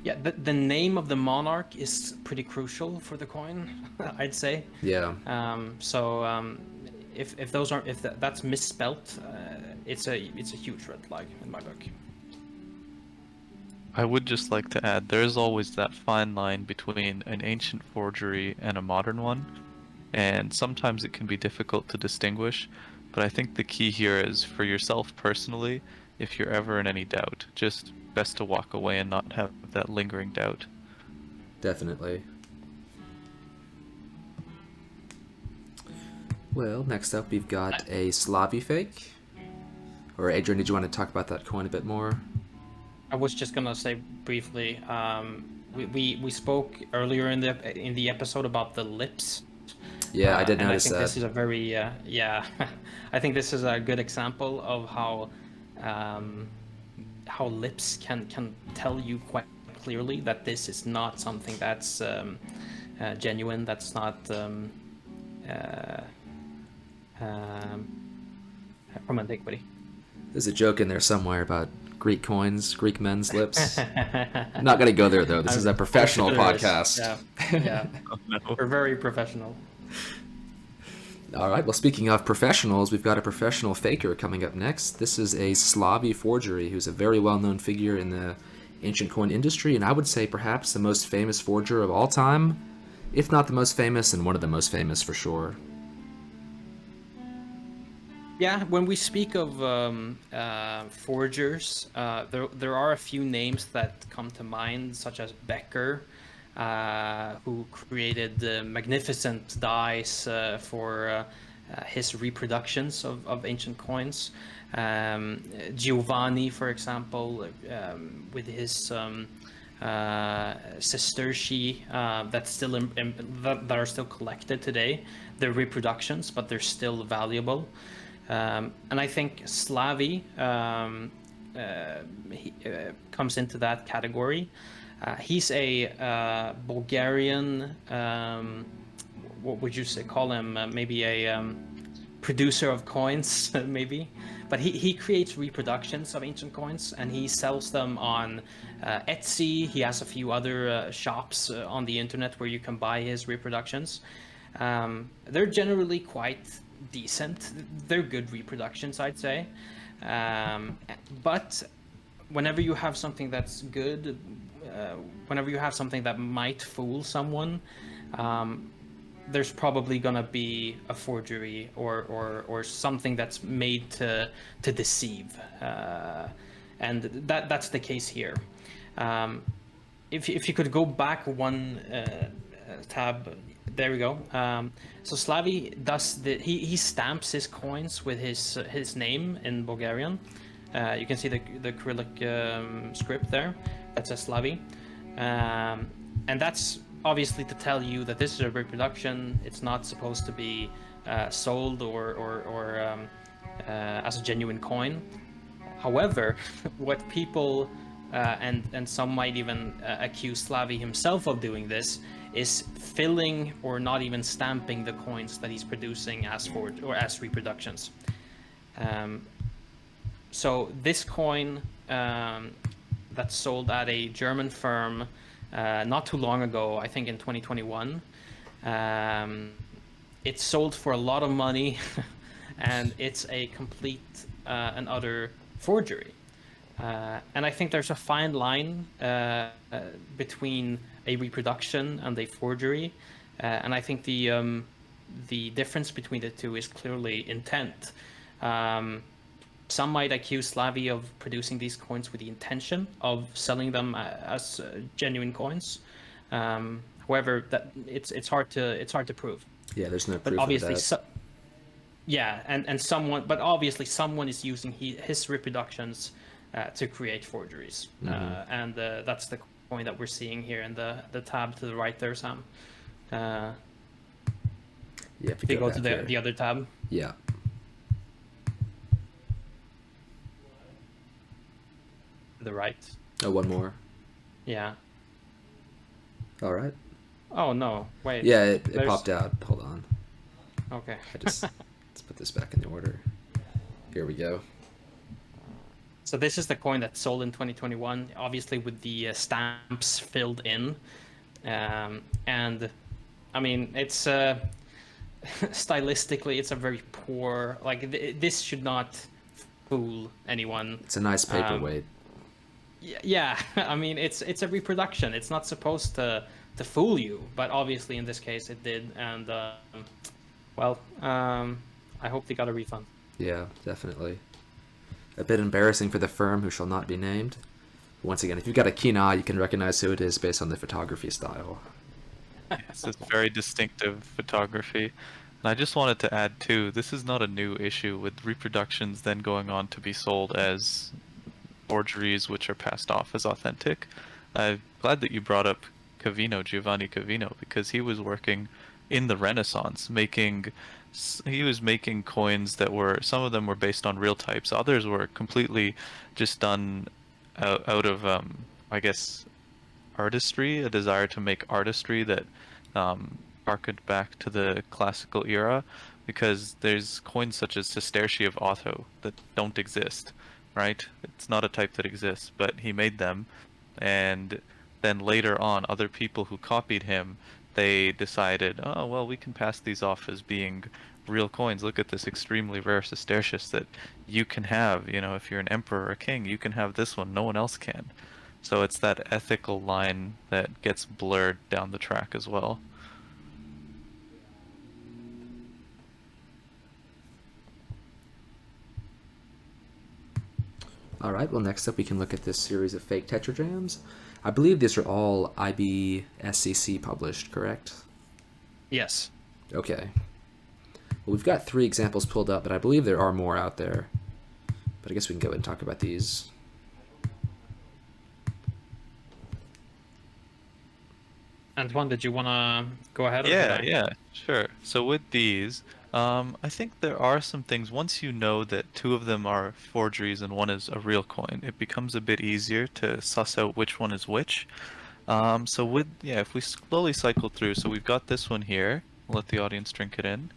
Yeah, the name of the monarch is pretty crucial for the coin, I'd say. Yeah. If those aren't, if that's misspelt, it's a huge red flag in my book. I would just like to add, there is always that fine line between an ancient forgery and a modern one, and sometimes it can be difficult to distinguish. But I think the key here is for yourself personally, if you're ever in any doubt, just best to walk away and not have that lingering doubt. Definitely. Well, next up we've got a Slavi fake. Or Adrian, did you want to talk about that coin a bit more? I was just gonna say briefly. We spoke earlier in the episode about the lips. Yeah, I did and notice I think that. this is a very yeah. I think this is a good example of how lips can tell you quite clearly that this is not something that's genuine. That's not from antiquity. There's a joke in there somewhere about Greek coins, Greek men's lips. I'm not going to go there, though. This is a professional podcast. Yeah. Oh, no. We're very professional. All right, well, speaking of professionals, we've got a professional faker coming up next. This is a Slavi Forgery, who's a very well-known figure in the ancient coin industry, and I would say perhaps the most famous forger of all time, if not the most famous, and one of the most famous for sure. Yeah, when we speak of forgers, there are a few names that come to mind, such as Becker, who created the magnificent dies for his reproductions of ancient coins. Giovanni, for example, with his sestertius that are still collected today. They're reproductions, but they're still valuable. And I think Slavi comes into that category. He's a Bulgarian, what would you say, call him? Maybe a producer of coins, maybe. But he creates reproductions of ancient coins, and he sells them on Etsy. He has a few other shops on the internet where you can buy his reproductions. They're generally quite decent. They're good reproductions, I'd say. But whenever you have something that's good, whenever you have something that might fool someone, there's probably gonna be a forgery or something that's made to deceive, and that's the case here. If you could go back one tab, there we go. So Slavi does he stamps his coins with his name in Bulgarian. You can see the Cyrillic script there. That says Slavi, and that's obviously to tell you that this is a reproduction. It's not supposed to be sold or as a genuine coin. However, what people and some might even accuse Slavi himself of doing this is filling or not even stamping the coins that he's producing as as reproductions. So this coin that's sold at a German firm not too long ago, I think in 2021, it's sold for a lot of money and it's a complete and utter forgery. And I think there's a fine line between a reproduction and a forgery, and I think the difference between the two is clearly intent. Some might accuse Slavi of producing these coins with the intention of selling them as genuine coins. However, that it's hard to prove. Yeah, there's no But proof obviously, of that. but obviously someone is using his reproductions to create forgeries, and that's the coin that we're seeing here in the tab to the right there, Sam. Yeah, If you go to the other tab. Yeah. The right. Oh, one more. Yeah. All right. Oh no! Wait. Yeah, it popped out. Hold on. Okay. Let's put this back in the order. Here we go. So this is the coin that's sold in 2021, obviously with the stamps filled in, and I mean it's stylistically it's a very poor, like this should not fool anyone. It's a nice paperweight. Yeah, I mean it's a reproduction. It's not supposed to fool you, but obviously in this case it did, and I hope they got a refund. Yeah, definitely. A bit embarrassing for the firm who shall not be named. Once again, if you've got a keen eye, you can recognize who it is based on the photography style. Yes, it's very distinctive photography. And I just wanted to add too, this is not a new issue with reproductions then going on to be sold as forgeries, which are passed off as authentic. I'm glad that you brought up Giovanni Cavino, because he was working in the Renaissance, he was making coins that were, some of them were based on real types, others were completely just done out of, I guess, artistry, a desire to make artistry that harkened back to the classical era, because there's coins such as sestertii of Otho that don't exist, right? It's not a type that exists, but he made them, and then later on, other people who copied him, they decided, oh, well, we can pass these off as being real coins. Look at this extremely rare sestertius that you can have, if you're an emperor or a king, you can have this one, no one else can. So it's that ethical line that gets blurred down the track as well. All right, well, next up we can look at this series of fake tetradrachms. I believe these are all IBSCC published, correct? Yes. Okay. Well, we've got 3 examples pulled up, but I believe there are more out there. But I guess we can go ahead and talk about these. Antoine, did you want to go ahead or should Yeah, I? yeah, sure. So with these, I think there are some things, once you know that 2 of them are forgeries and one is a real coin, it becomes a bit easier to suss out which one is which. So yeah, if we slowly cycle through, so we've got this one here, we'll let the audience drink it in.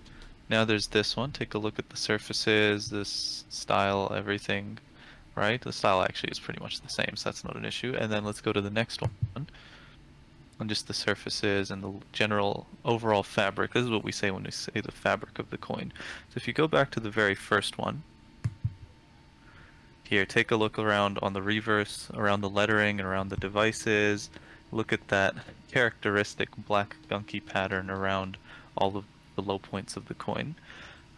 Now there's this one, take a look at the surfaces, this style, everything, right? The style actually is pretty much the same, so that's not an issue. And then let's go to the next one. On just the surfaces and the general overall fabric. This is what we say when we say the fabric of the coin. So if you go back to the very first one, here, take a look around on the reverse, around the lettering, and around the devices. Look at that characteristic black gunky pattern around all of the low points of the coin.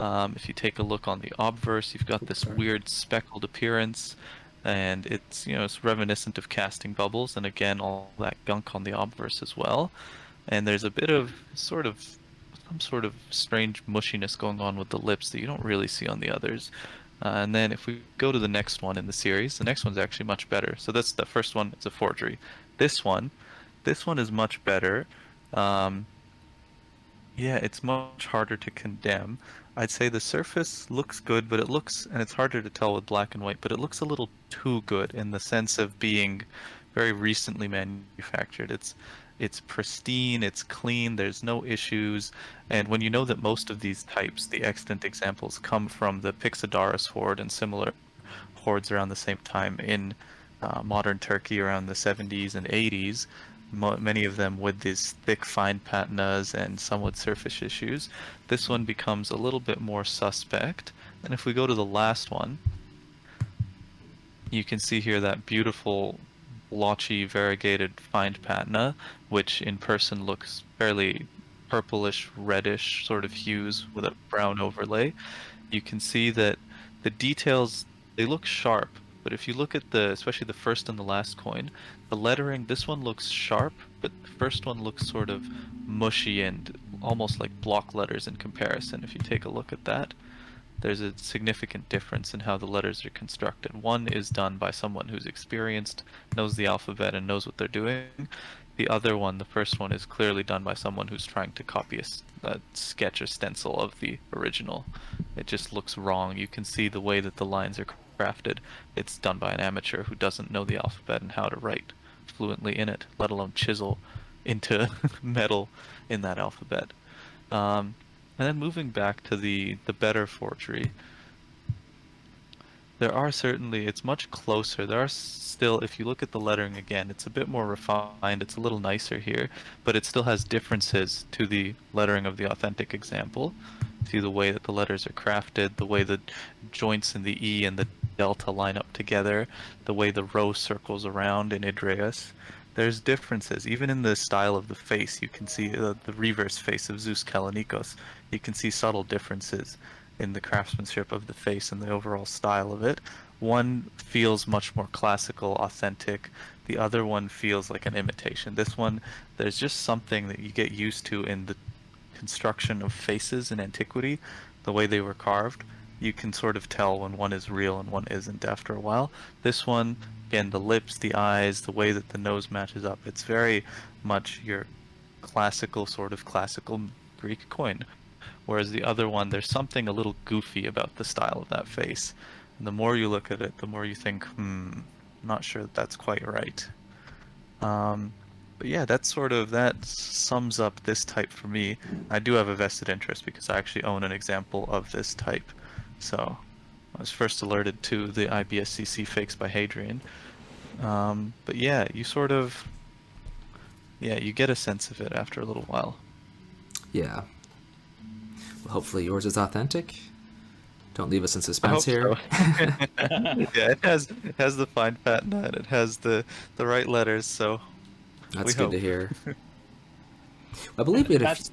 If you take a look on the obverse, you've got this Sorry. weird speckled appearance, and it's reminiscent of casting bubbles, and again, all that gunk on the obverse as well. And there's a bit of some sort of strange mushiness going on with the lips that you don't really see on the others. And then if we go to the next one in the series, the next one's actually much better. So that's the first one, it's a forgery. This one, this one is much better. Um, yeah, it's much harder to condemn. I'd say the surface looks good, but and it's harder to tell with black and white, but it looks a little too good in the sense of being very recently manufactured. It's pristine, it's clean, there's no issues. And when you know that most of these types, the extant examples, come from the Pixodaris horde and similar hordes around the same time in modern Turkey around the 70s and 80s, many of them with these thick fine patinas and some with surface issues. This one becomes a little bit more suspect. And if we go to the last one, you can see here that beautiful blotchy variegated fine patina, which in person looks fairly purplish reddish sort of hues with a brown overlay. You can see that the details, they look sharp, but if you look at especially the first and the last coin, the lettering, this one looks sharp, but the first one looks sort of mushy and almost like block letters in comparison. If you take a look at that, there's a significant difference in how the letters are constructed. One is done by someone who's experienced, knows the alphabet, and knows what they're doing. The other one, the first one, is clearly done by someone who's trying to copy a sketch or stencil of the original. It just looks wrong. You can see the way that the lines are crafted. It's done by an amateur who doesn't know the alphabet and how to write fluently in it, let alone chisel into metal in that alphabet. And then moving back to the better forgery, there are certainly, it's much closer. There are still, if you look at the lettering again, it's a bit more refined, it's a little nicer here, but it still has differences to the lettering of the authentic example. See the way that the letters are crafted, the way the joints in the E and the delta line up together, the way the row circles around in Idreus. There's differences, even in the style of the face. You can see the reverse face of Zeus Kalanikos. You can see subtle differences. in the craftsmanship of the face and the overall style of it. One feels much more classical, authentic. The other one feels like an imitation. This one, there's just something that you get used to in the construction of faces in antiquity, the way they were carved. You can sort of tell when one is real and one isn't after a while. This one, again, the lips, the eyes, the way that the nose matches up, it's very much your classical, sort of classical Greek coin. Whereas the other one, there's something a little goofy about the style of that face. And the more you look at it, the more you think, not sure that that's quite right. Um, but yeah, that sums up this type for me. I do have a vested interest because I actually own an example of this type. So I was first alerted to the IBSCC fakes by Hadrian. But yeah, you get a sense of it after a little while. Yeah. Well, hopefully yours is authentic. Don't leave us in I suspense hope here. so. Yeah, it has the fine patina, and it has the right letters, so That's we good hope. to hear. I believe we had That's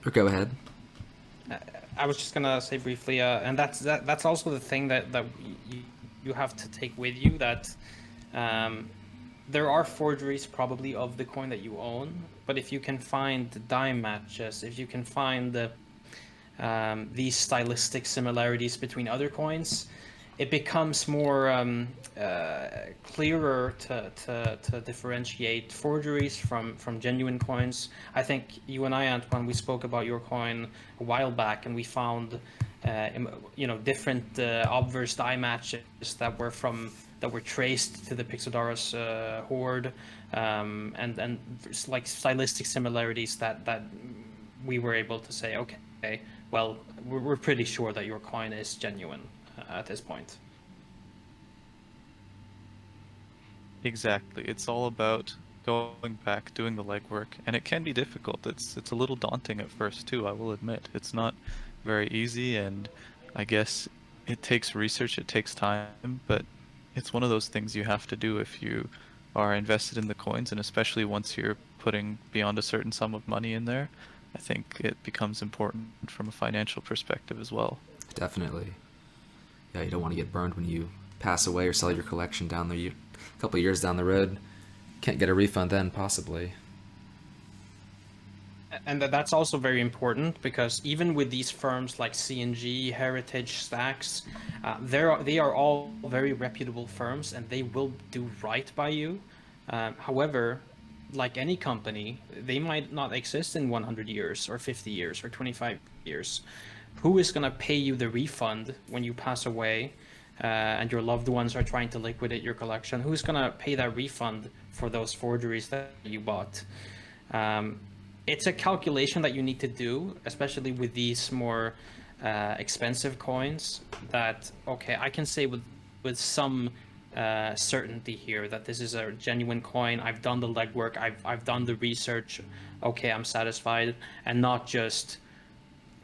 or go ahead. I was just gonna say briefly, and that's also the thing that you have to take with you, that there are forgeries probably of the coin that you own, but if you can find dime matches, if you can find these stylistic similarities between other coins, it becomes more clearer to differentiate forgeries from genuine coins. I think you and I, Antoine, we spoke about your coin a while back, and we found different obverse die matches that were traced to the Pixodaros hoard, and like stylistic similarities that we were able to say, okay, well, we're pretty sure that your coin is genuine at this point. Exactly. It's all about going back, doing the legwork, and it can be difficult. It's a little daunting at first too, I will admit. It's not very easy, and I guess it takes research, it takes time, but it's one of those things you have to do if you are invested in the coins, and especially once you're putting beyond a certain sum of money in there, I think it becomes important from a financial perspective as well. Definitely. Yeah, you don't want to get burned when you pass away or sell your collection down the a couple of years down the road. Can't get a refund then, possibly. And that's also very important, because even with these firms like C&G, Heritage, Stacks, they are all very reputable firms, and they will do right by you. However, like any company, they might not exist in 100 years or 50 years or 25 years. Who is going to pay you the refund when you pass away, and your loved ones are trying to liquidate your collection? Who's going to pay that refund for those forgeries that you bought? It's a calculation that you need to do, especially with these more expensive coins, that, okay, I can say with some certainty here that this is a genuine coin. I've done the legwork, I've done the research, okay, I'm satisfied, and not just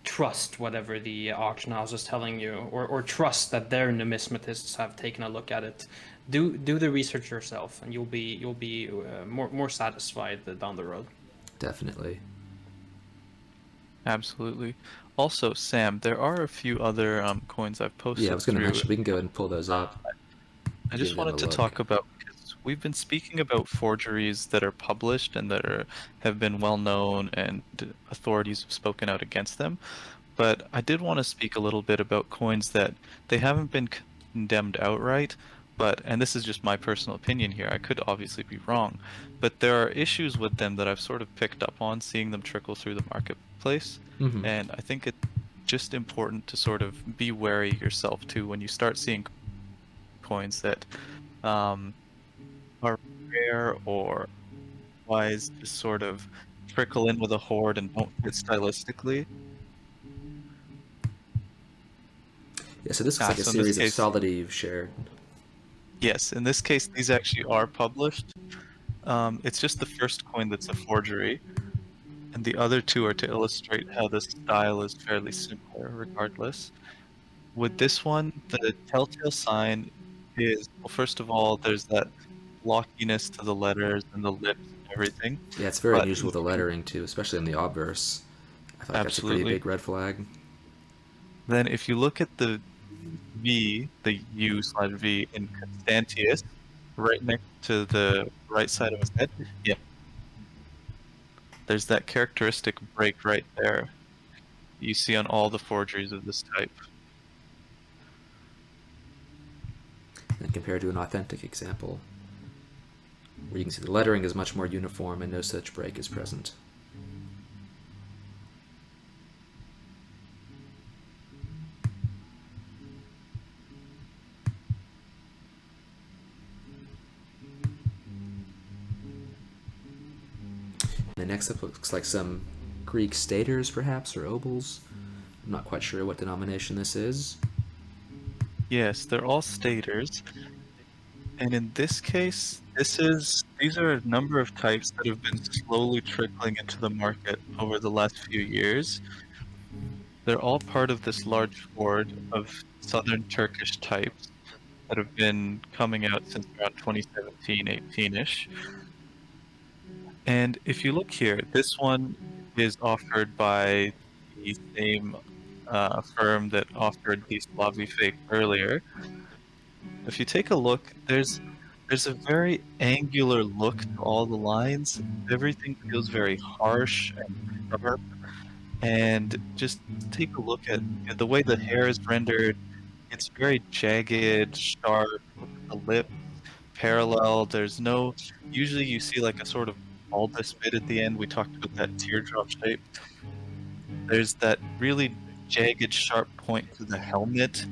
trust whatever the auction house is telling you, or trust that their numismatists have taken a look at it. Do the research yourself, and you'll be more satisfied down the road. Definitely. Absolutely. Also, Sam, there are a few other coins I've posted Yeah, I was going to through. mention, we can go ahead and pull those up. I Give just them a wanted to look. talk about, because we've been speaking about forgeries that are published and have been well known, and authorities have spoken out against them. But I did want to speak a little bit about coins that they haven't been condemned outright, and this is just my personal opinion here, I could obviously be wrong, but there are issues with them that I've sort of picked up on seeing them trickle through the marketplace. Mm-hmm. And I think it's just important to sort of be wary yourself too when you start seeing coins that are rare or wise, just sort of trickle in with a horde and don't fit stylistically. Yeah, so this looks like a So in this series of case, solidity you've shared. yes, in this case, these actually are published. It's just the first coin that's a forgery, and the other two are to illustrate how the style is fairly similar regardless. With this one, the telltale sign is, well, first of all, there's that blockiness to the letters and the lips and everything, Yeah, it's very but unusual, the lettering too, especially in the obverse. I feel like that's a pretty absolutely. big red flag. Then if you look at the V, the U/V in Constantius, right next to the right side of his head, yeah, there's that characteristic break right there you see on all the forgeries of this type. And compared to an authentic example, where you can see the lettering is much more uniform and no such break is present. The next up looks like some Greek staters, perhaps, or obols. I'm not quite sure what denomination this is. Yes, they're all staters. And in this case, these are a number of types that have been slowly trickling into the market over the last few years. They're all part of this large horde of southern Turkish types that have been coming out since around 2017, 18-ish. And if you look here, this one is offered by the same firm that offered the Slavi fake earlier. If you take a look, there's a very angular look to all the lines. Everything feels very harsh and sharp. And just take a look at the way the hair is rendered. It's very jagged, sharp. Look at the lip, parallel. There's no. Usually, you see like a sort of bulbous bit at the end. We talked about that teardrop shape. There's that really jagged, sharp point to the helmet.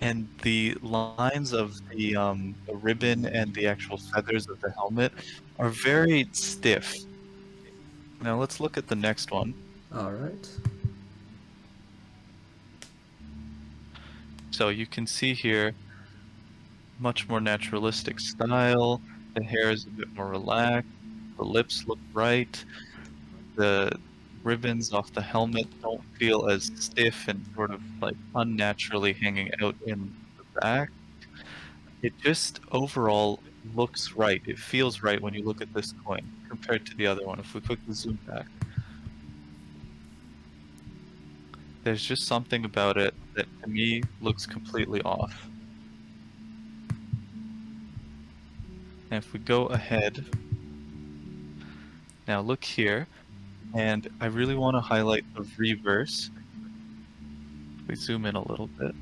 And the lines of the ribbon and the actual feathers of the helmet are very stiff. Now let's look at the next one. All right. So you can see here, much more naturalistic style. The hair is a bit more relaxed. The lips look right. The ribbons off the helmet don't feel as stiff and sort of like unnaturally hanging out in the back. It just overall looks right. It feels right when you look at this coin compared to the other one. If we quickly zoom back, there's just something about it that to me looks completely off. And if we go ahead, now look here, and I really want to highlight the reverse. If we zoom in a little bit.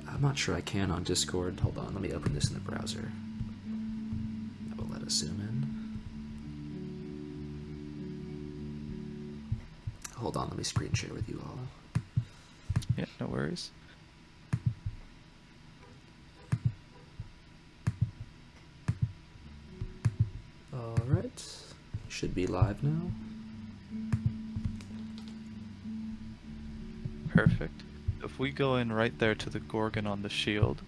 I'm not sure I can on Discord. Hold on, let me open this in the browser. That will let us zoom in. Hold on, let me screen share with you all. Yeah, no worries. All right, should be live now. Perfect. If we go in right there to the Gorgon on the shield,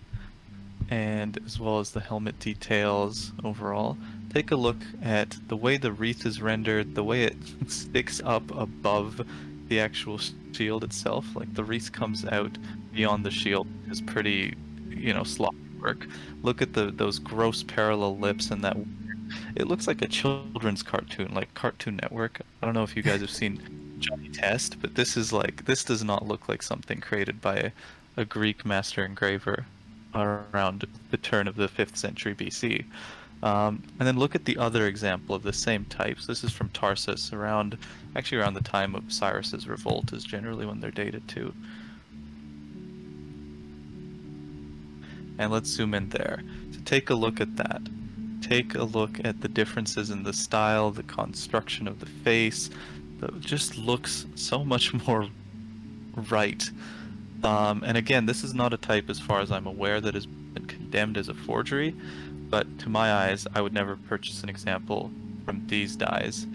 and as well as the helmet details overall, take a look at the way the wreath is rendered, the way it sticks up above the actual shield itself. Like the wreath comes out beyond the shield is pretty, sloppy work. Look at those gross parallel lips and that. It looks like a children's cartoon, like Cartoon Network. I don't know if you guys have seen Johnny Test, but this does not look like something created by a Greek master engraver around the turn of the 5th century BC. And then look at the other example of the same types. This is from Tarsus, around the time of Cyrus's revolt is generally when they're dated to. And let's zoom in there. So take a look at that. Take a look at the differences in the style, the construction of the face. It just looks so much more right. And again, this is not a type, as far as I'm aware, that has been condemned as a forgery, but to my eyes, I would never purchase an example from these dies,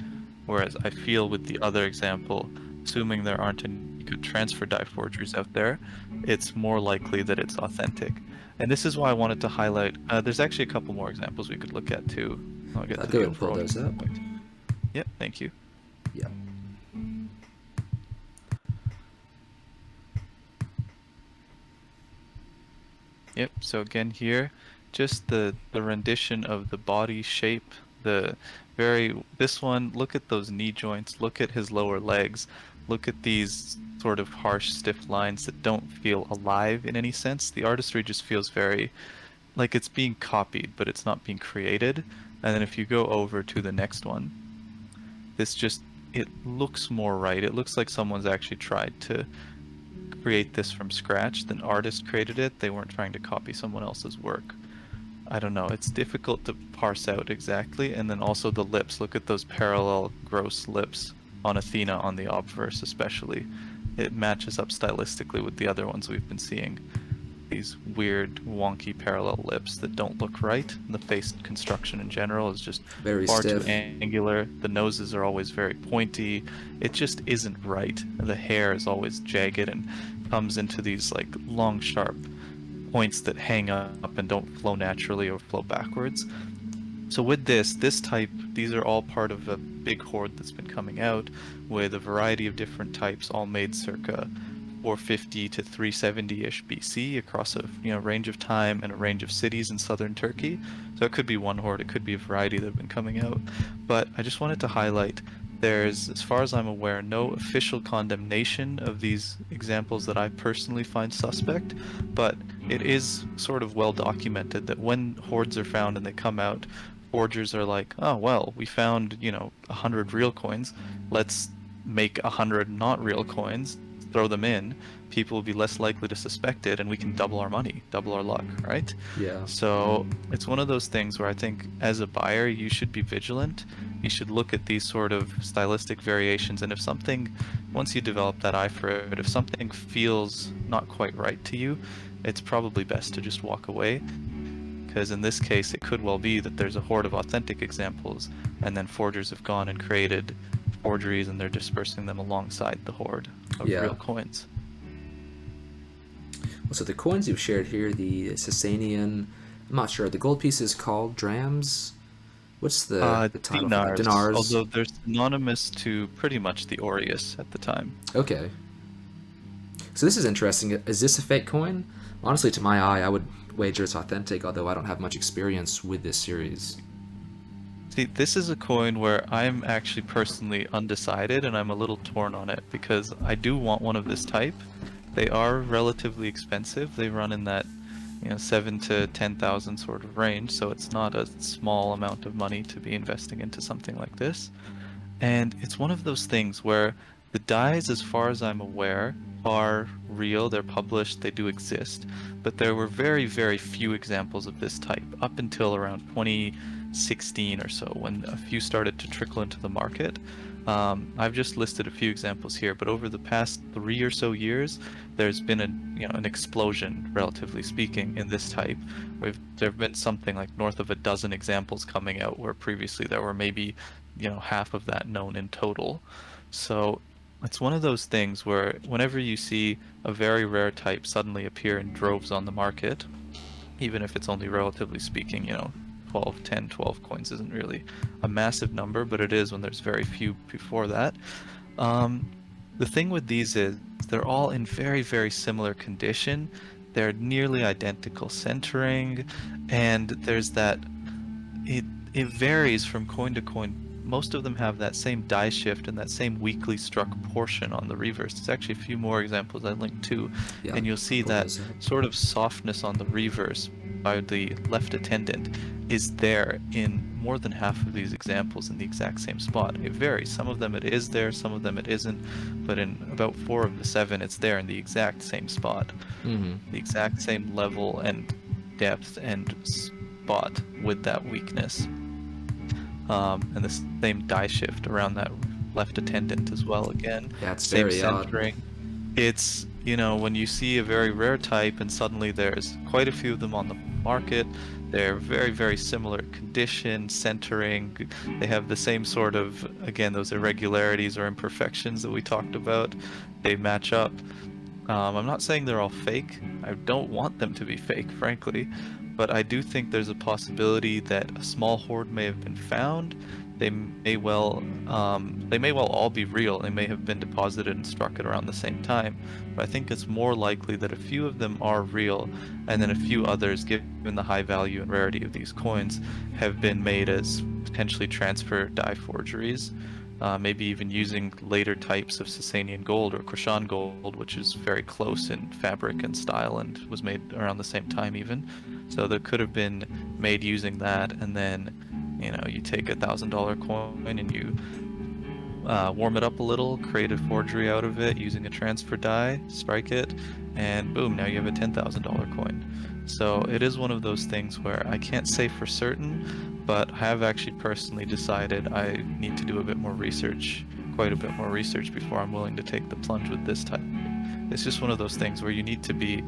whereas I feel with the other example, assuming there aren't any good transfer die forgeries out there, it's more likely that it's authentic. And this is why I wanted to highlight, there's actually a couple more examples we could look at too. I'll get to Go the ahead and pull overall those up. point. Yep, thank you. Yeah. Yep, so again here, just the rendition of the body shape, this one, look at those knee joints, look at his lower legs, look at these sort of harsh, stiff lines that don't feel alive in any sense. The artistry just feels very like it's being copied, but it's not being created. And then if you go over to the next one, this just, it looks more right. It looks like someone's actually tried to create this from scratch. The artist created it. They weren't trying to copy someone else's work. I don't know. It's difficult to parse out exactly. And then also the lips. Look at those parallel, gross lips on Athena on the obverse especially. It matches up stylistically with the other ones we've been seeing. These weird, wonky parallel lips that don't look right. And the face construction in general is just Very far stiff. too angular. The noses are always very pointy. It just isn't right. The hair is always jagged and comes into these like long, sharp points that hang up and don't flow naturally or flow backwards. So with this type, these are all part of a big horde that's been coming out with a variety of different types, all made circa 450 to 370-ish BC across a range of time and a range of cities in southern Turkey. So it could be one horde, it could be a variety that have been coming out. But I just wanted to highlight there's, as far as I'm aware, no official condemnation of these examples that I personally find suspect, but it is sort of well documented that when hordes are found and they come out, forgers are like, oh, well, we found, 100 real coins. Let's make 100 not real coins, throw them in. People will be less likely to suspect it, and we can double our money, double our luck, right? Yeah. So it's one of those things where I think as a buyer, you should be vigilant. You should look at these sort of stylistic variations, and if something, once you develop that eye for it, if something feels not quite right to you, it's probably best to just walk away. Because in this case, it could well be that there's a horde of authentic examples, and then forgers have gone and created forgeries, and they're dispersing them alongside the horde of real coins. Well, so the coins you've shared here, the Sasanian, I'm not sure, the gold piece is called drams? What's the title? Dinars, Dinars. although they're synonymous to pretty much the aureus at the time. Okay. So this is interesting. Is this a fake coin? Honestly, to my eye, I would wager it's authentic, although I don't have much experience with this series. See, this is a coin where I'm actually personally undecided, and I'm a little torn on it, because I do want one of this type. They are relatively expensive. They run in that 7 to 10,000 sort of range, so it's not a small amount of money to be investing into something like this. And it's one of those things where the dies, as far as I'm aware, are real, they're published, they do exist, but there were very, very few examples of this type up until around 2016 or so, when a few started to trickle into the market. I've just listed a few examples here, but over the past 3 or so years, there's been an explosion, relatively speaking, in this type. There have been something like north of a dozen examples coming out, where previously there were maybe half of that known in total. So it's one of those things where whenever you see a very rare type suddenly appear in droves on the market, even if it's only relatively speaking, 12 coins isn't really a massive number, but it is when there's very few before that. The thing with these is they're all in very, very similar condition. They're nearly identical centering, and there's that, it varies from coin to coin. Most of them have that same die shift and that same weakly struck portion on the reverse. There's actually a few more examples I linked to, and you'll see that sort of softness on the reverse by the left attendant is there in more than half of these examples in the exact same spot. It varies. Some of them it is there, some of them it isn't, but in about 4 of the 7 it's there in the exact same spot. The exact same level and depth and spot with that weakness. And the same die shift around that left attendant as well again. Yeah, it's same very centering. odd. It's, when you see a very rare type and suddenly there's quite a few of them on the market, they're very, very similar condition, centering. They have the same sort of, again, those irregularities or imperfections that we talked about. They match up. I'm not saying they're all fake. I don't want them to be fake, frankly. But I do think there's a possibility that a small horde may have been found. They may well all be real. They may have been deposited and struck at around the same time. But I think it's more likely that a few of them are real, and then a few others, given the high value and rarity of these coins, have been made as potentially transfer die forgeries. maybe even using later types of Sasanian gold or Krishan gold, which is very close in fabric and style and was made around the same time even. So there could have been made using that, and then, you take $1,000 coin and you warm it up a little, create a forgery out of it using a transfer die, strike it, and boom, now you have a $10,000 coin. So it is one of those things where I can't say for certain, but I have actually personally decided I need to do a bit more research, quite a bit more research, before I'm willing to take the plunge with this type. It's just one of those things where you need to be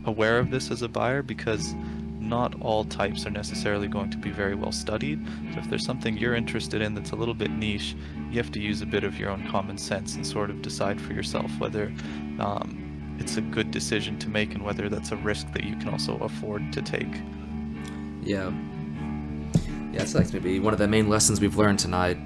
aware of this as a buyer, because not all types are necessarily going to be very well studied. So if there's something you're interested in that's a little bit niche, you have to use a bit of your own common sense and sort of decide for yourself whether it's a good decision to make and whether that's a risk that you can also afford to take. Yeah, it's like maybe one of the main lessons we've learned tonight,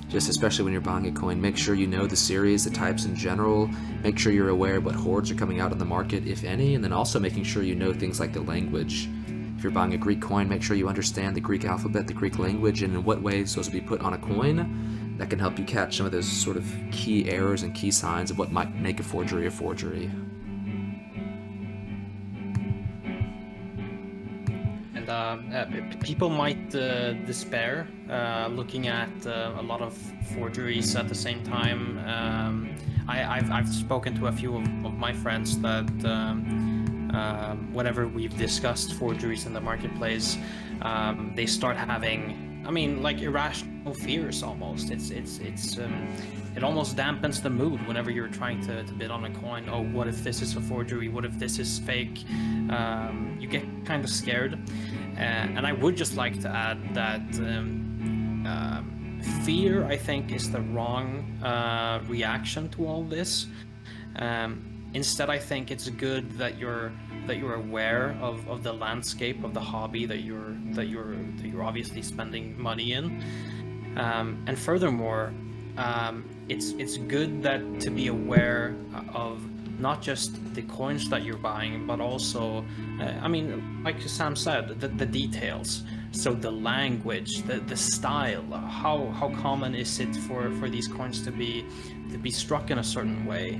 just especially when you're buying a coin. Make sure you know the series, the types in general, make sure you're aware of what hordes are coming out on the market, if any, and then also making sure you know things like the language. If you're buying a Greek coin, make sure you understand the Greek alphabet, the Greek language, and in what ways those will be put on a coin. That can help you catch some of those sort of key errors and key signs of what might make a forgery a forgery. People might despair looking at a lot of forgeries at the same time. I've spoken to a few of my friends that whenever we've discussed forgeries in the marketplace, they start having, like irrational fears almost. It almost dampens the mood whenever you're trying to bid on a coin. Oh, what if this is a forgery? What if this is fake? You get kind of scared. And I would just like to add that fear, I think, is the wrong reaction to all this. Instead, I think it's good that you're aware of the landscape of the hobby that you're obviously spending money in. And furthermore, it's good that to be aware of not just the coins that you're buying, but also, like Sam said, the details. So the language, the style, how common is it for these coins to be struck in a certain way?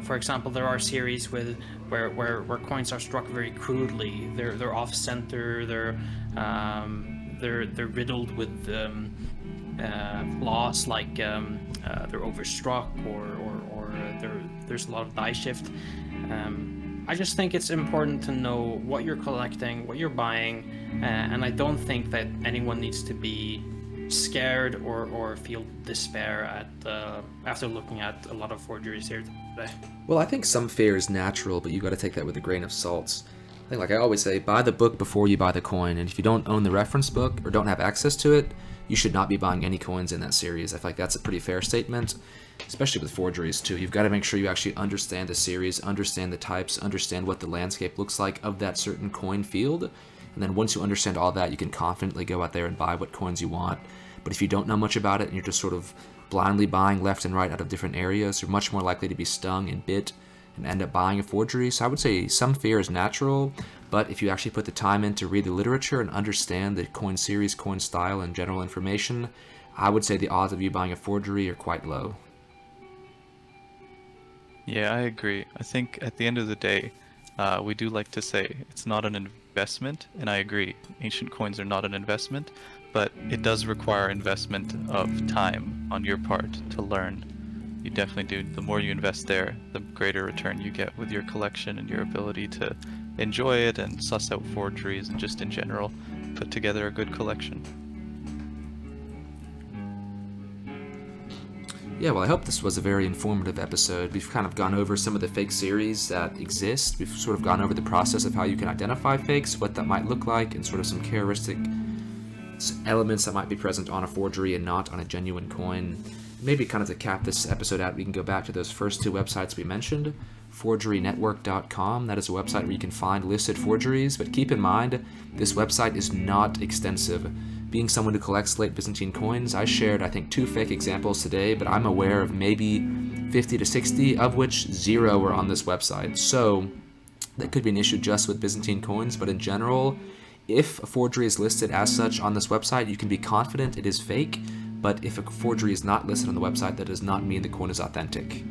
For example, there are series where coins are struck very crudely. They're off center. They're riddled with flaws, like they're overstruck or there's a lot of die shift. I just think it's important to know what you're collecting, what you're buying, and I don't think that anyone needs to be scared or feel despair after looking at a lot of forgeries here today. Well, I think some fear is natural, but you got to take that with a grain of salt. I think, like I always say, buy the book before you buy the coin, and if you don't own the reference book or don't have access to it, you should not be buying any coins in that series. I feel like that's a pretty fair statement, especially with forgeries too. You've got to make sure you actually understand the series, understand the types, understand what the landscape looks like of that certain coin field, and then once you understand all that, you can confidently go out there and buy what coins you want. But if you don't know much about it and you're just sort of blindly buying left and right out of different areas, you're much more likely to be stung and bit and end up buying a forgery. So I would say some fear is natural, but if you actually put the time in to read the literature and understand the coin series, coin style, and general information, I would say the odds of you buying a forgery are quite low. Yeah, I agree. I think at the end of the day, we do like to say it's not an investment, and I agree. Ancient coins are not an investment, but it does require investment of time on your part to learn. You definitely do. The more you invest there, the greater return you get with your collection and your ability to enjoy it and suss out forgeries and just in general put together a good collection. Yeah, well, I hope this was a very informative episode. We've kind of gone over some of the fake series that exist. We've sort of gone over the process of how you can identify fakes, what that might look like, and sort of some characteristic elements that might be present on a forgery and not on a genuine coin. Maybe kind of to cap this episode out, we can go back to those first two websites we mentioned. ForgeryNetwork.com, that is a website where you can find listed forgeries, but keep in mind, this website is not extensive. Being someone who collects late Byzantine coins, I shared, I think, 2 fake examples today, but I'm aware of maybe 50 to 60, of which 0 are on this website. So that could be an issue just with Byzantine coins, but in general, if a forgery is listed as such on this website, you can be confident it is fake. but if a forgery is not listed on the website, that does not mean the coin is authentic.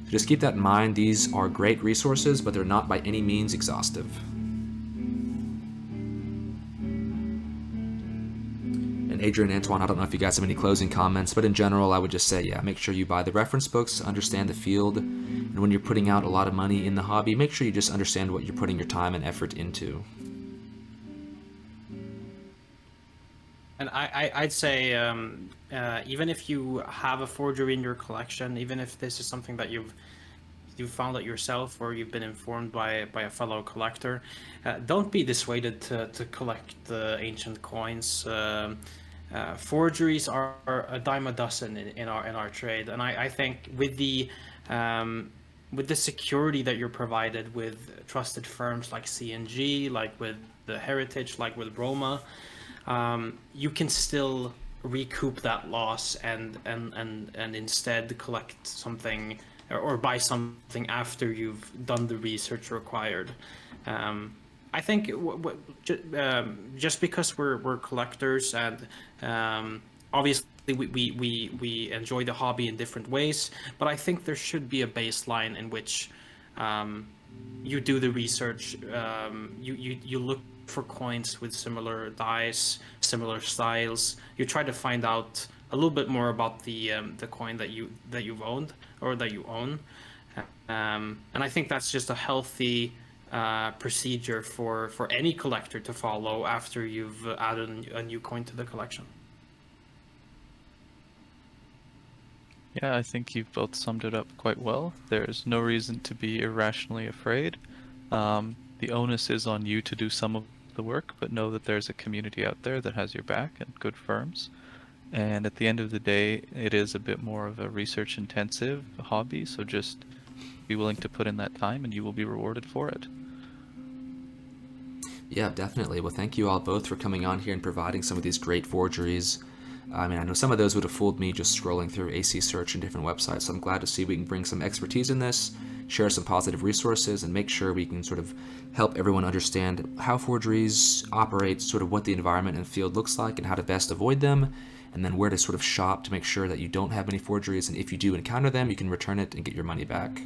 So just keep that in mind. These are great resources, but they're not by any means exhaustive. And Adrian, Antoine, I don't know if you guys have any closing comments, but in general, I would just say, yeah, make sure you buy the reference books, understand the field, and when you're putting out a lot of money in the hobby, make sure you just understand what you're putting your time and effort into. And I'd say even if you have a forgery in your collection, even if this is something that you've found out yourself or you've been informed by a fellow collector, don't be dissuaded to collect the ancient coins. Forgeries are a dime a dozen in our trade, and I think with the security that you're provided with trusted firms like C&G, like with the Heritage, like with Roma, you can still recoup that loss and instead collect something or buy something after you've done the research required. I think just because we're collectors and obviously we enjoy the hobby in different ways, but I think there should be a baseline in which you do the research. You look for coins with similar dies, similar styles. You try to find out a little bit more about the coin that you've owned or that you own, and I think that's just a healthy procedure for any collector to follow after you've added a new coin to the collection. Yeah, I think you've both summed it up quite well. There's no reason to be irrationally afraid. The onus is on you to do some of the work, but know that there's a community out there that has your back and good firms. And at the end of the day, it is a bit more of a research-intensive hobby, so just be willing to put in that time and you will be rewarded for it. Yeah, definitely. Well, thank you all both for coming on here and providing some of these great forgeries. I mean, I know some of those would have fooled me just scrolling through AC search and different websites, so I'm glad to see we can bring some expertise in this, share some positive resources, and make sure we can sort of help everyone understand how forgeries operate, sort of what the environment and field looks like, and how to best avoid them, and then where to sort of shop to make sure that you don't have any forgeries, and if you do encounter them, you can return it and get your money back.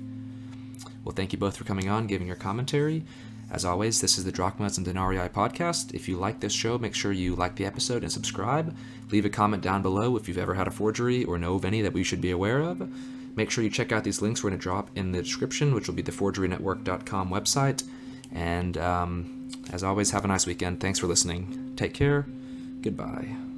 Well, thank you both for coming on, giving your commentary. As always, this is the Drachmas and Denarii podcast. If you like this show, make sure you like the episode and subscribe. Leave a comment down below if you've ever had a forgery or know of any that we should be aware of. Make sure you check out these links we're going to drop in the description, which will be the forgerynetwork.com website. And as always, have a nice weekend. Thanks for listening. Take care. Goodbye.